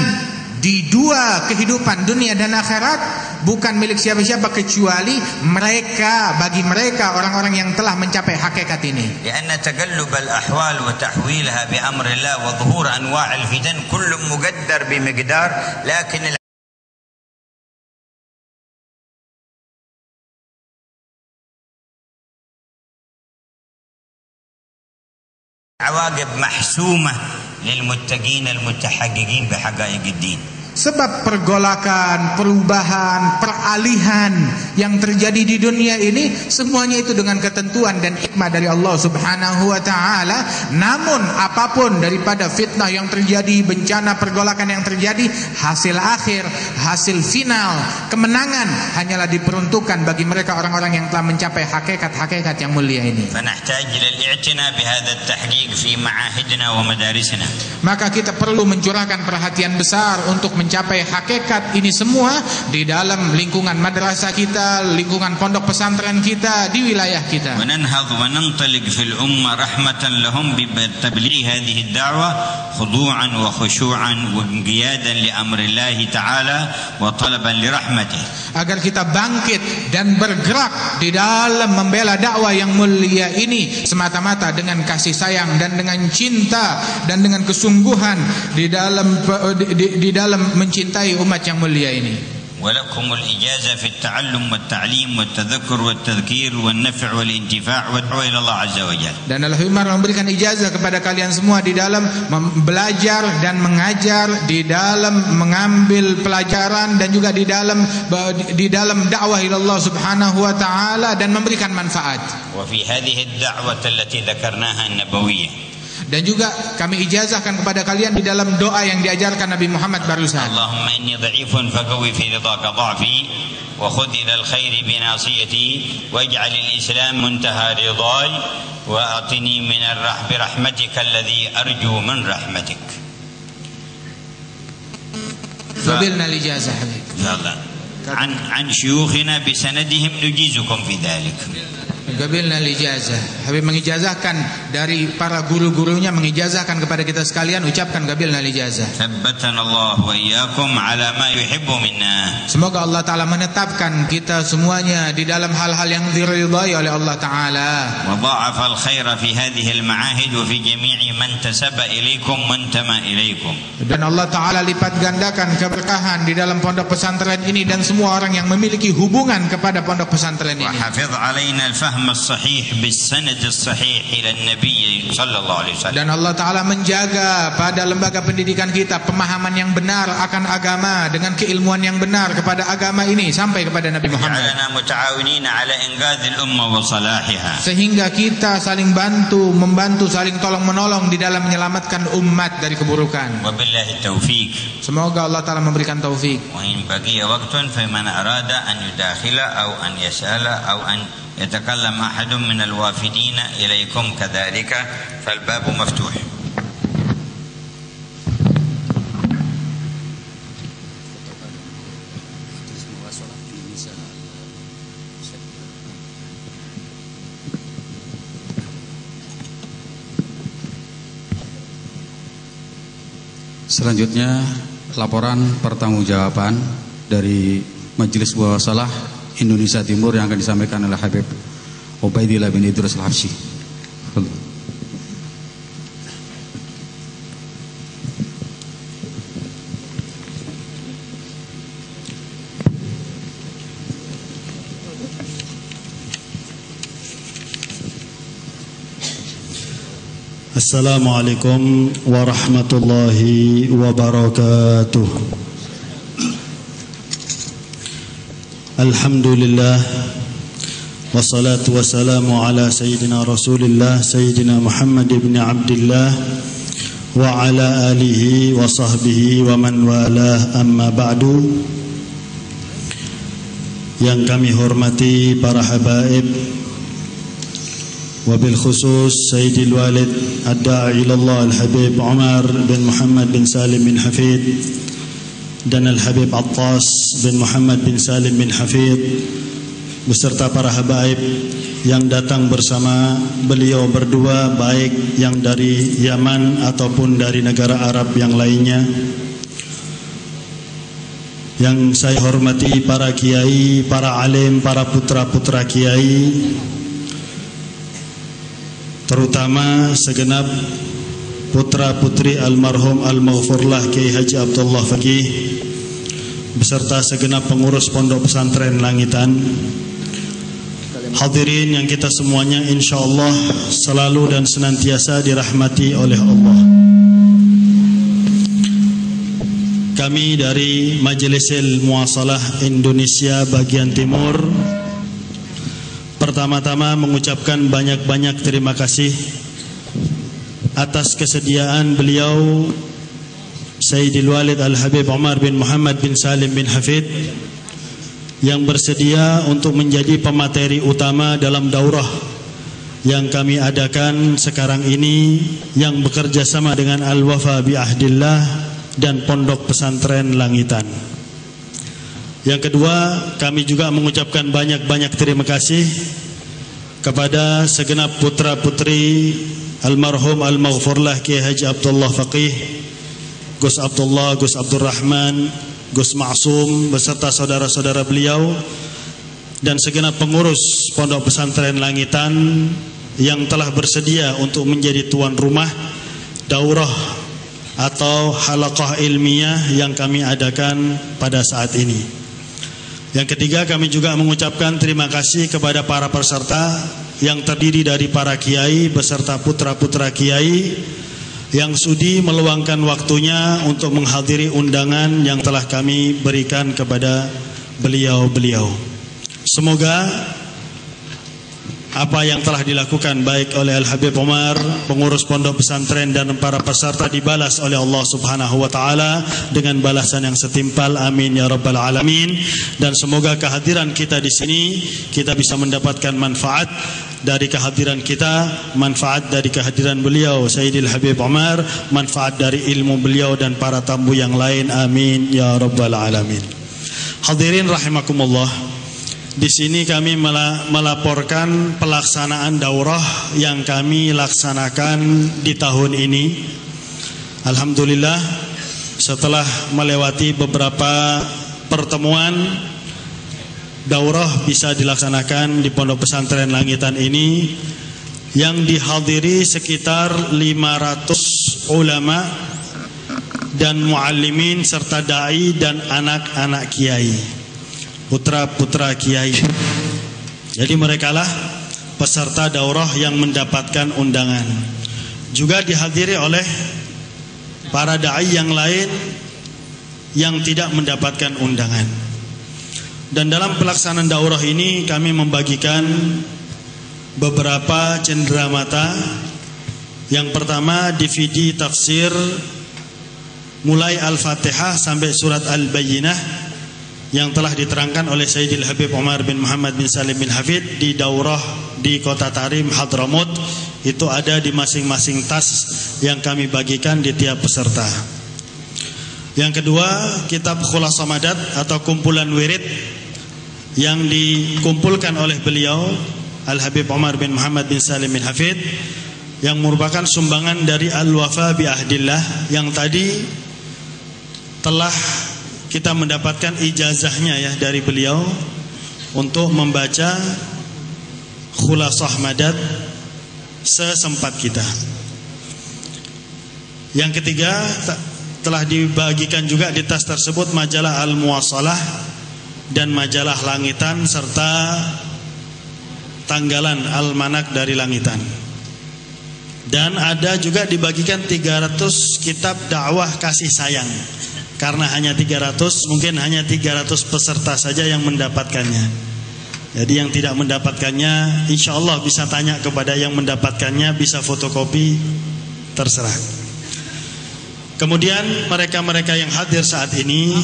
Speaker 2: di dua kehidupan dunia dan akhirat bukan milik siapa-siapa kecuali mereka, bagi mereka orang-orang yang telah mencapai hakikat ini.
Speaker 1: لأن تقلب الأحوال وتحويلها بأمر الله وظهور أنواع الفتن كل مقدر بمقدار، لكن عواقب محسومة للمتقين المتحققين بحقائق الدين.
Speaker 2: Sebab pergolakan, perubahan, peralihan yang terjadi di dunia ini semuanya itu dengan ketentuan dan hikmah dari Allah Subhanahu wa taala. Namun apapun daripada fitnah yang terjadi, bencana pergolakan yang terjadi, hasil akhir, hasil final, kemenangan hanyalah diperuntukkan bagi mereka orang-orang yang telah mencapai hakikat-hakikat yang mulia ini.
Speaker 1: فنحتاج إلى الاعتناء بهذا التحقيق في معاهدنا ومدارسنا.
Speaker 2: Maka kita perlu mencurahkan perhatian besar untuk mencapai hakikat ini semua di dalam lingkungan madrasah kita, lingkungan pondok pesantren kita, di wilayah kita.
Speaker 1: وننهض وننطلق في الأمة رحمة لهم بتبليغ هذه الدعوة خضوعا وخشوعا وانقيادا لأمر الله تعالى وطلبا لرحمته.
Speaker 2: Agar kita bangkit dan bergerak di dalam membela dakwah yang mulia ini semata-mata dengan kasih sayang dan dengan cinta dan dengan kesungguhan di dalam mencintai umat yang mulia ini.
Speaker 1: ولكم الإجازة في التعلم والتعليم والتذكر والتذكير والنفع والانتفاع والدعوة إلى الله عز وجل. Dan Allah memberikan ijazah kepada kalian semua di dalam belajar dan mengajar, di dalam mengambil pelajaran dan juga di dalam dakwah ila Allah Subhanahu wa taala dan memberikan manfaat. وفي هذه الدعوة التي ذكرناها النبوية.
Speaker 2: Dan juga kami ijazahkan kepada kalian di dalam doa yang diajarkan Nabi Muhammad barusan.
Speaker 1: Allahumma inni dha'ifun faqawi fi ridhaka dha'fi wa khudh ila al-khair bi nasiyati waj'al al-islam muntaha ridai wa atini min rahmatika alladhi arju min rahmatik.
Speaker 2: Qabilna al-ijazah habib.
Speaker 1: Yalla. An syuyukhina bi sanadihim nujizukum fi dhalik.
Speaker 2: Qabilna al-ijazah. Habib mengijazahkan dari para guru-gurunya, mengijazahkan kepada kita sekalian, ucapkan qabilna al-ijazah.
Speaker 1: Thabbatana Allah wa iyyakum ala ma yuhibbu minna.
Speaker 2: Semoga Allah taala menetapkan kita semuanya di dalam hal-hal yang diridhai oleh Allah taala.
Speaker 1: Wa dha'afa al-khaira fi hadhihi al-ma'ahid wa fi jami'i man tasaba ilaikum muntama ilaikum. Dan
Speaker 2: Allah taala lipat gandakan keberkahan di dalam pondok pesantren ini dan semua orang yang memiliki hubungan kepada pondok pesantren ini.
Speaker 1: Wa hafiz alaina al-fahm الفهم الصحيح بالسند الصحيح إلى النبي صلى الله عليه وسلم.
Speaker 2: Dan Allah Ta'ala menjaga pada lembaga pendidikan kita pemahaman yang benar akan agama dengan keilmuan yang benar kepada agama ini sampai kepada Nabi Muhammad.
Speaker 1: جعلنا متعاونين على إنقاذ الأمة وصلاحها.
Speaker 2: Sehingga kita saling membantu, saling tolong menolong di dalam menyelamatkan umat dari keburukan.
Speaker 1: وبالله التوفيق.
Speaker 2: Semoga Allah Ta'ala memberikan taufik.
Speaker 1: وإن بقي وقت فمن أراد أن يداخل أو أن يسأل أو أن يتكلم أحد من الوافدين إليكم كذلك فالباب مفتوح.
Speaker 3: Selanjutnya laporan pertanggungjawaban dari Majelis Muwasalah Indonesia Timur yang akan disampaikan oleh Habib Ubaidillah bin Idrus Al-Habsyi.
Speaker 4: Assalamualaikum warahmatullahi wabarakatuh. Alhamdulillah wassalatu wassalamu ala sayyidina Rasulillah sayyidina Muhammad ibn Abdullah wa ala alihi wa sahbihi wa man walah, amma ba'du. Yang kami hormati para habaib, wabil khusus Sayyidil Walid Ad-Da'i ilallah Al-Habib Umar bin Muhammad bin Salim bin Hafid dan Al-Habib Attas bin Muhammad bin Salim bin Hafid beserta para habaib yang datang bersama beliau berdua, baik yang dari Yaman ataupun dari negara Arab yang lainnya. Yang saya hormati para kiai, para alim, para putra-putra kiai, terutama segenap putra-putri almarhum Al-Maghfurlah Kiai Haji Abdullah Faqih beserta segenap pengurus Pondok Pesantren Langitan. Hadirin yang kita semuanya insyaallah selalu dan senantiasa dirahmati oleh Allah. Kami dari Majlisil Muwasalah Indonesia bagian Timur pertama-tama mengucapkan banyak-banyak terima kasih atas kesediaan beliau Sayyidil Walid Al-Habib Umar bin Muhammad bin Salim bin Hafid yang bersedia untuk menjadi pemateri utama dalam daurah yang kami adakan sekarang ini yang bekerja sama dengan Al-Wafa bi Ahdillah dan Pondok Pesantren Langitan. Yang kedua, kami juga mengucapkan banyak-banyak terima kasih kepada segenap putra-putri almarhum Al-Maghfurlah Kiai Haji Abdullah Faqih, Gus Abdullah, Gus Abdurrahman, Gus Ma'sum beserta saudara-saudara beliau dan segenap pengurus Pondok Pesantren Langitan yang telah bersedia untuk menjadi tuan rumah daurah atau halaqah ilmiah yang kami adakan pada saat ini. Yang ketiga, kami juga mengucapkan terima kasih kepada para peserta yang terdiri dari para kiai beserta putra-putra kiai yang sudi meluangkan waktunya untuk menghadiri undangan yang telah kami berikan kepada beliau-beliau. Semoga apa yang telah dilakukan baik oleh Al-Habib Umar, pengurus pondok pesantren dan para peserta dibalas oleh Allah Subhanahu wa taala dengan balasan yang setimpal. Amin ya rabbal alamin. Dan semoga kehadiran kita di sini kita bisa mendapatkan manfaat dari kehadiran kita, manfaat dari kehadiran beliau Sayyidil Habib Umar, manfaat dari ilmu beliau dan para tamu yang lain. Amin ya rabbal alamin. Hadirin rahimakumullah. Di sini kami melaporkan pelaksanaan daurah yang kami laksanakan di tahun ini. Alhamdulillah, setelah melewati beberapa pertemuan, daurah bisa dilaksanakan di Pondok Pesantren Langitan ini yang dihadiri sekitar 500 ulama dan muallimin serta dai dan anak-anak kiai, putra-putra kiai. Jadi mereka lah peserta daurah yang mendapatkan undangan. Juga dihadiri oleh para dai yang lain yang tidak mendapatkan undangan. Dan dalam pelaksanaan daurah ini kami membagikan beberapa cenderamata. Yang pertama DVD tafsir mulai Al-Fatihah sampai surat Al-Bayyinah yang telah diterangkan oleh Sayyidil Habib Umar bin Muhammad bin Salim bin Hafid di daurah di Kota Tarim Hadramut. Itu ada di masing-masing tas yang kami bagikan di tiap peserta. Yang kedua, kitab Khulasah Madad atau kumpulan wirid yang dikumpulkan oleh beliau Al-Habib Umar bin Muhammad bin Salim bin Hafid, yang merupakan sumbangan dari Al-Wafa bi Ahdillah, yang tadi telah kita mendapatkan ijazahnya ya dari beliau untuk membaca Khulasah Madad sesempat kita. Yang ketiga, telah dibagikan juga di tas tersebut majalah Al-Muwasalah dan majalah Langitan serta tanggalan Almanak dari Langitan. Dan ada juga dibagikan 300 kitab dakwah kasih sayang. Karena hanya 300, mungkin hanya 300 peserta saja yang mendapatkannya. Jadi yang tidak mendapatkannya, insya Allah bisa tanya kepada yang mendapatkannya, bisa fotokopi, terserah. Kemudian mereka-mereka yang hadir saat ini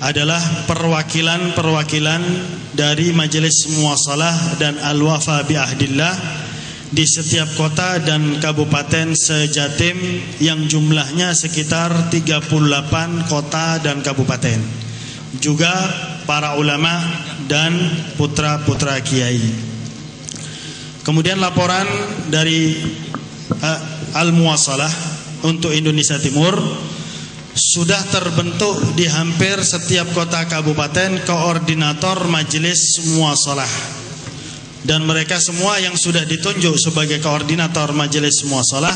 Speaker 4: adalah perwakilan-perwakilan dari Majelis Muwasalah dan Al-Wafa bi Ahdillah di setiap kota dan kabupaten se-Jatim yang jumlahnya sekitar 38 kota dan kabupaten. Juga para ulama dan putra-putra kiai. Kemudian laporan dari Al-Muwasalah untuk Indonesia Timur, sudah terbentuk di hampir setiap kota kabupaten koordinator majelis muwasalah. Dan mereka semua yang sudah ditunjuk sebagai koordinator majelis muwasalah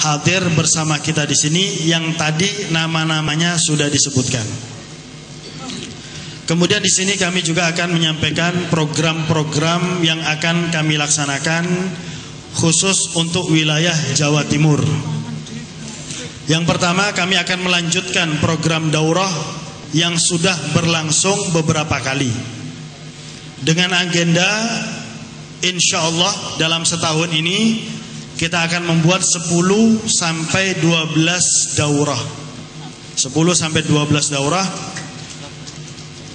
Speaker 4: hadir bersama kita di sini, yang tadi nama-namanya sudah disebutkan. Kemudian di sini kami juga akan menyampaikan program-program yang akan kami laksanakan khusus untuk wilayah Jawa Timur. Yang pertama, kami akan melanjutkan program daurah yang sudah berlangsung beberapa kali dengan agenda insya Allah dalam setahun ini kita akan membuat 10 sampai 12 daurah. 10 sampai 12 daurah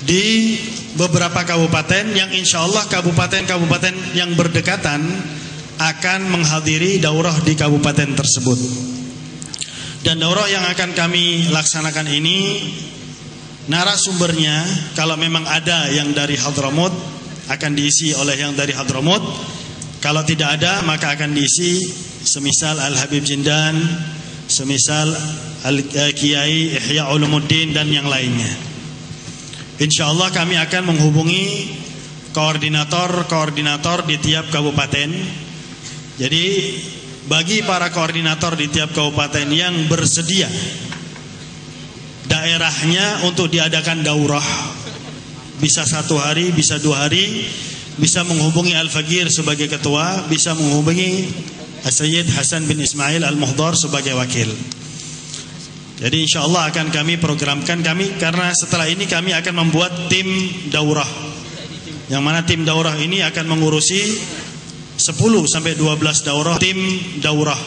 Speaker 4: di beberapa kabupaten yang insya Allah kabupaten-kabupaten yang berdekatan akan menghadiri daurah di kabupaten tersebut. Dan daurah yang akan kami laksanakan ini, narasumbernya kalau memang ada yang dari Hadramut akan diisi oleh yang dari Hadramut. Kalau tidak ada maka akan diisi semisal Al-Habib Jindan, semisal Al-Kiai Ihya Ulumuddin dan yang lainnya. InsyaAllah kami akan menghubungi koordinator-koordinator di tiap kabupaten. Jadi bagi para koordinator di tiap kabupaten yang bersedia daerahnya untuk diadakan daurah, bisa 1 hari, bisa 2 hari, bisa menghubungi Al-Faqir sebagai ketua, bisa menghubungi Sayyid Hasan bin Ismail Al-Muhdar sebagai wakil. Jadi insya Allah akan kami programkan karena setelah ini kami akan membuat tim daurah, yang mana tim daurah ini akan mengurusi 10 sampai 12 daurah tim daurah,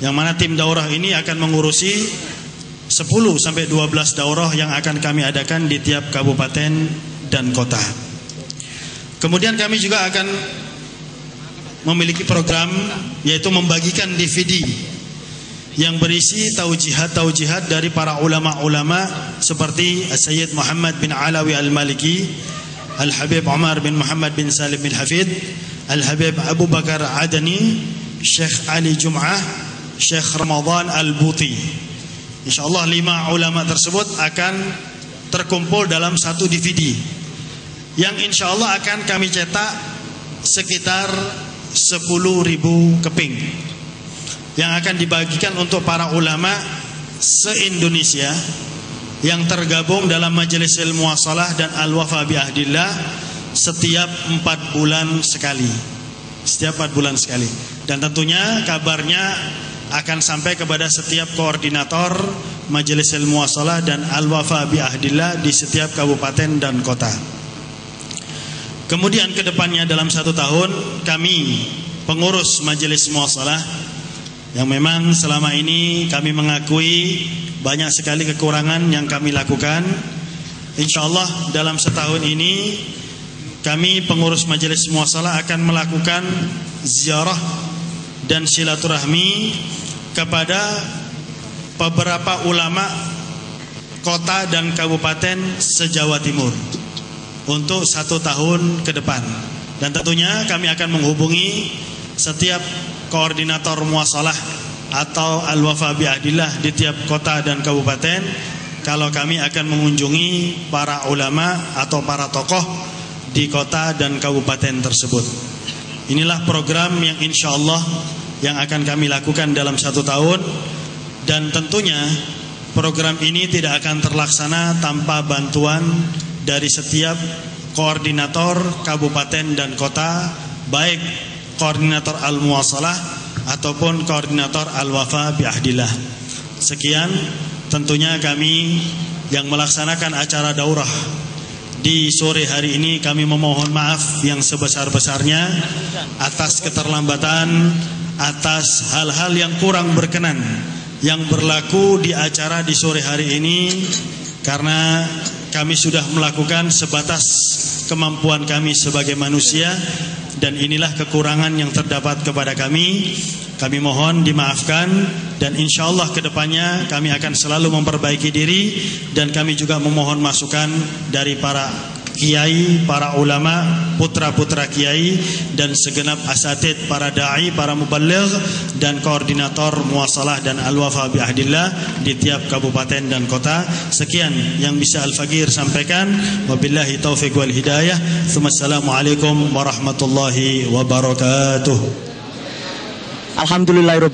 Speaker 4: yang mana tim daurah ini akan mengurusi 10 sampai 12 daurah yang akan kami adakan di tiap kabupaten dan kota. Kemudian kami juga akan memiliki program yaitu membagikan DVD yang berisi taujihat-taujihat dari para ulama-ulama seperti Sayyid Muhammad bin Alawi Al-Maliki, Al-Habib Umar bin Muhammad bin Salim bin Hafid, Al-Habib Abu Bakar Adani, Syekh Ali Jum'ah, Syekh Ramadan Al-Buti. InsyaAllah 5 ulama tersebut akan terkumpul dalam satu DVD yang insyaAllah akan kami cetak sekitar 10.000 keping yang akan dibagikan untuk para ulama se-Indonesia yang tergabung dalam Majelis Muwasalah dan Al-Wafa bi Ahdillah setiap 4 bulan sekali. setiap 4 bulan sekali. Dan tentunya kabarnya akan sampai kepada setiap koordinator Majelis Al-Muwasalah dan Al-Wafa bi Ahdillah di setiap kabupaten dan kota. Kemudian kedepannya dalam 1 tahun kami pengurus Majelis Muwasalah yang memang selama ini kami mengakui banyak sekali kekurangan yang kami lakukan. InsyaAllah dalam setahun ini kami pengurus Majelis Muwasalah akan melakukan ziarah dan silaturahmi kepada beberapa ulama kota dan kabupaten se-Jawa Timur untuk 1 tahun ke depan. Dan tentunya kami akan menghubungi setiap koordinator muwasalah atau Al-Wafa bi Ahdillah di tiap kota dan kabupaten kalau kami akan mengunjungi para ulama atau para tokoh di kota dan kabupaten tersebut. Inilah program yang insyaallah yang akan kami lakukan dalam 1 tahun. Dan tentunya program ini tidak akan terlaksana tanpa bantuan dari setiap koordinator kabupaten dan kota, baik koordinator Al-Muwasalah ataupun koordinator Al-Wafa bi Ahdillah. Sekian, tentunya kami yang melaksanakan acara daurah di sore hari ini kami memohon maaf yang sebesar-besarnya atas keterlambatan, atas hal-hal yang kurang berkenan yang berlaku di acara di sore hari ini, karena kami sudah melakukan sebatas kemampuan kami sebagai manusia, dan inilah kekurangan yang terdapat kepada kami. Kami mohon dimaafkan, dan insyaallah kedepannya kami akan selalu memperbaiki diri, dan kami juga memohon masukan dari para kiai, para ulama, putra-putra kiai, dan segenap asatid, para da'i, para muballigh, dan koordinator muwasalah dan Al-Wafa bi Ahdillah di tiap kabupaten dan kota. Sekian yang bisa Al-Faqir sampaikan. Wabillahi taufiq wal hidayah. Assalamualaikum warahmatullahi wabarakatuh.
Speaker 5: Alhamdulillahirabbil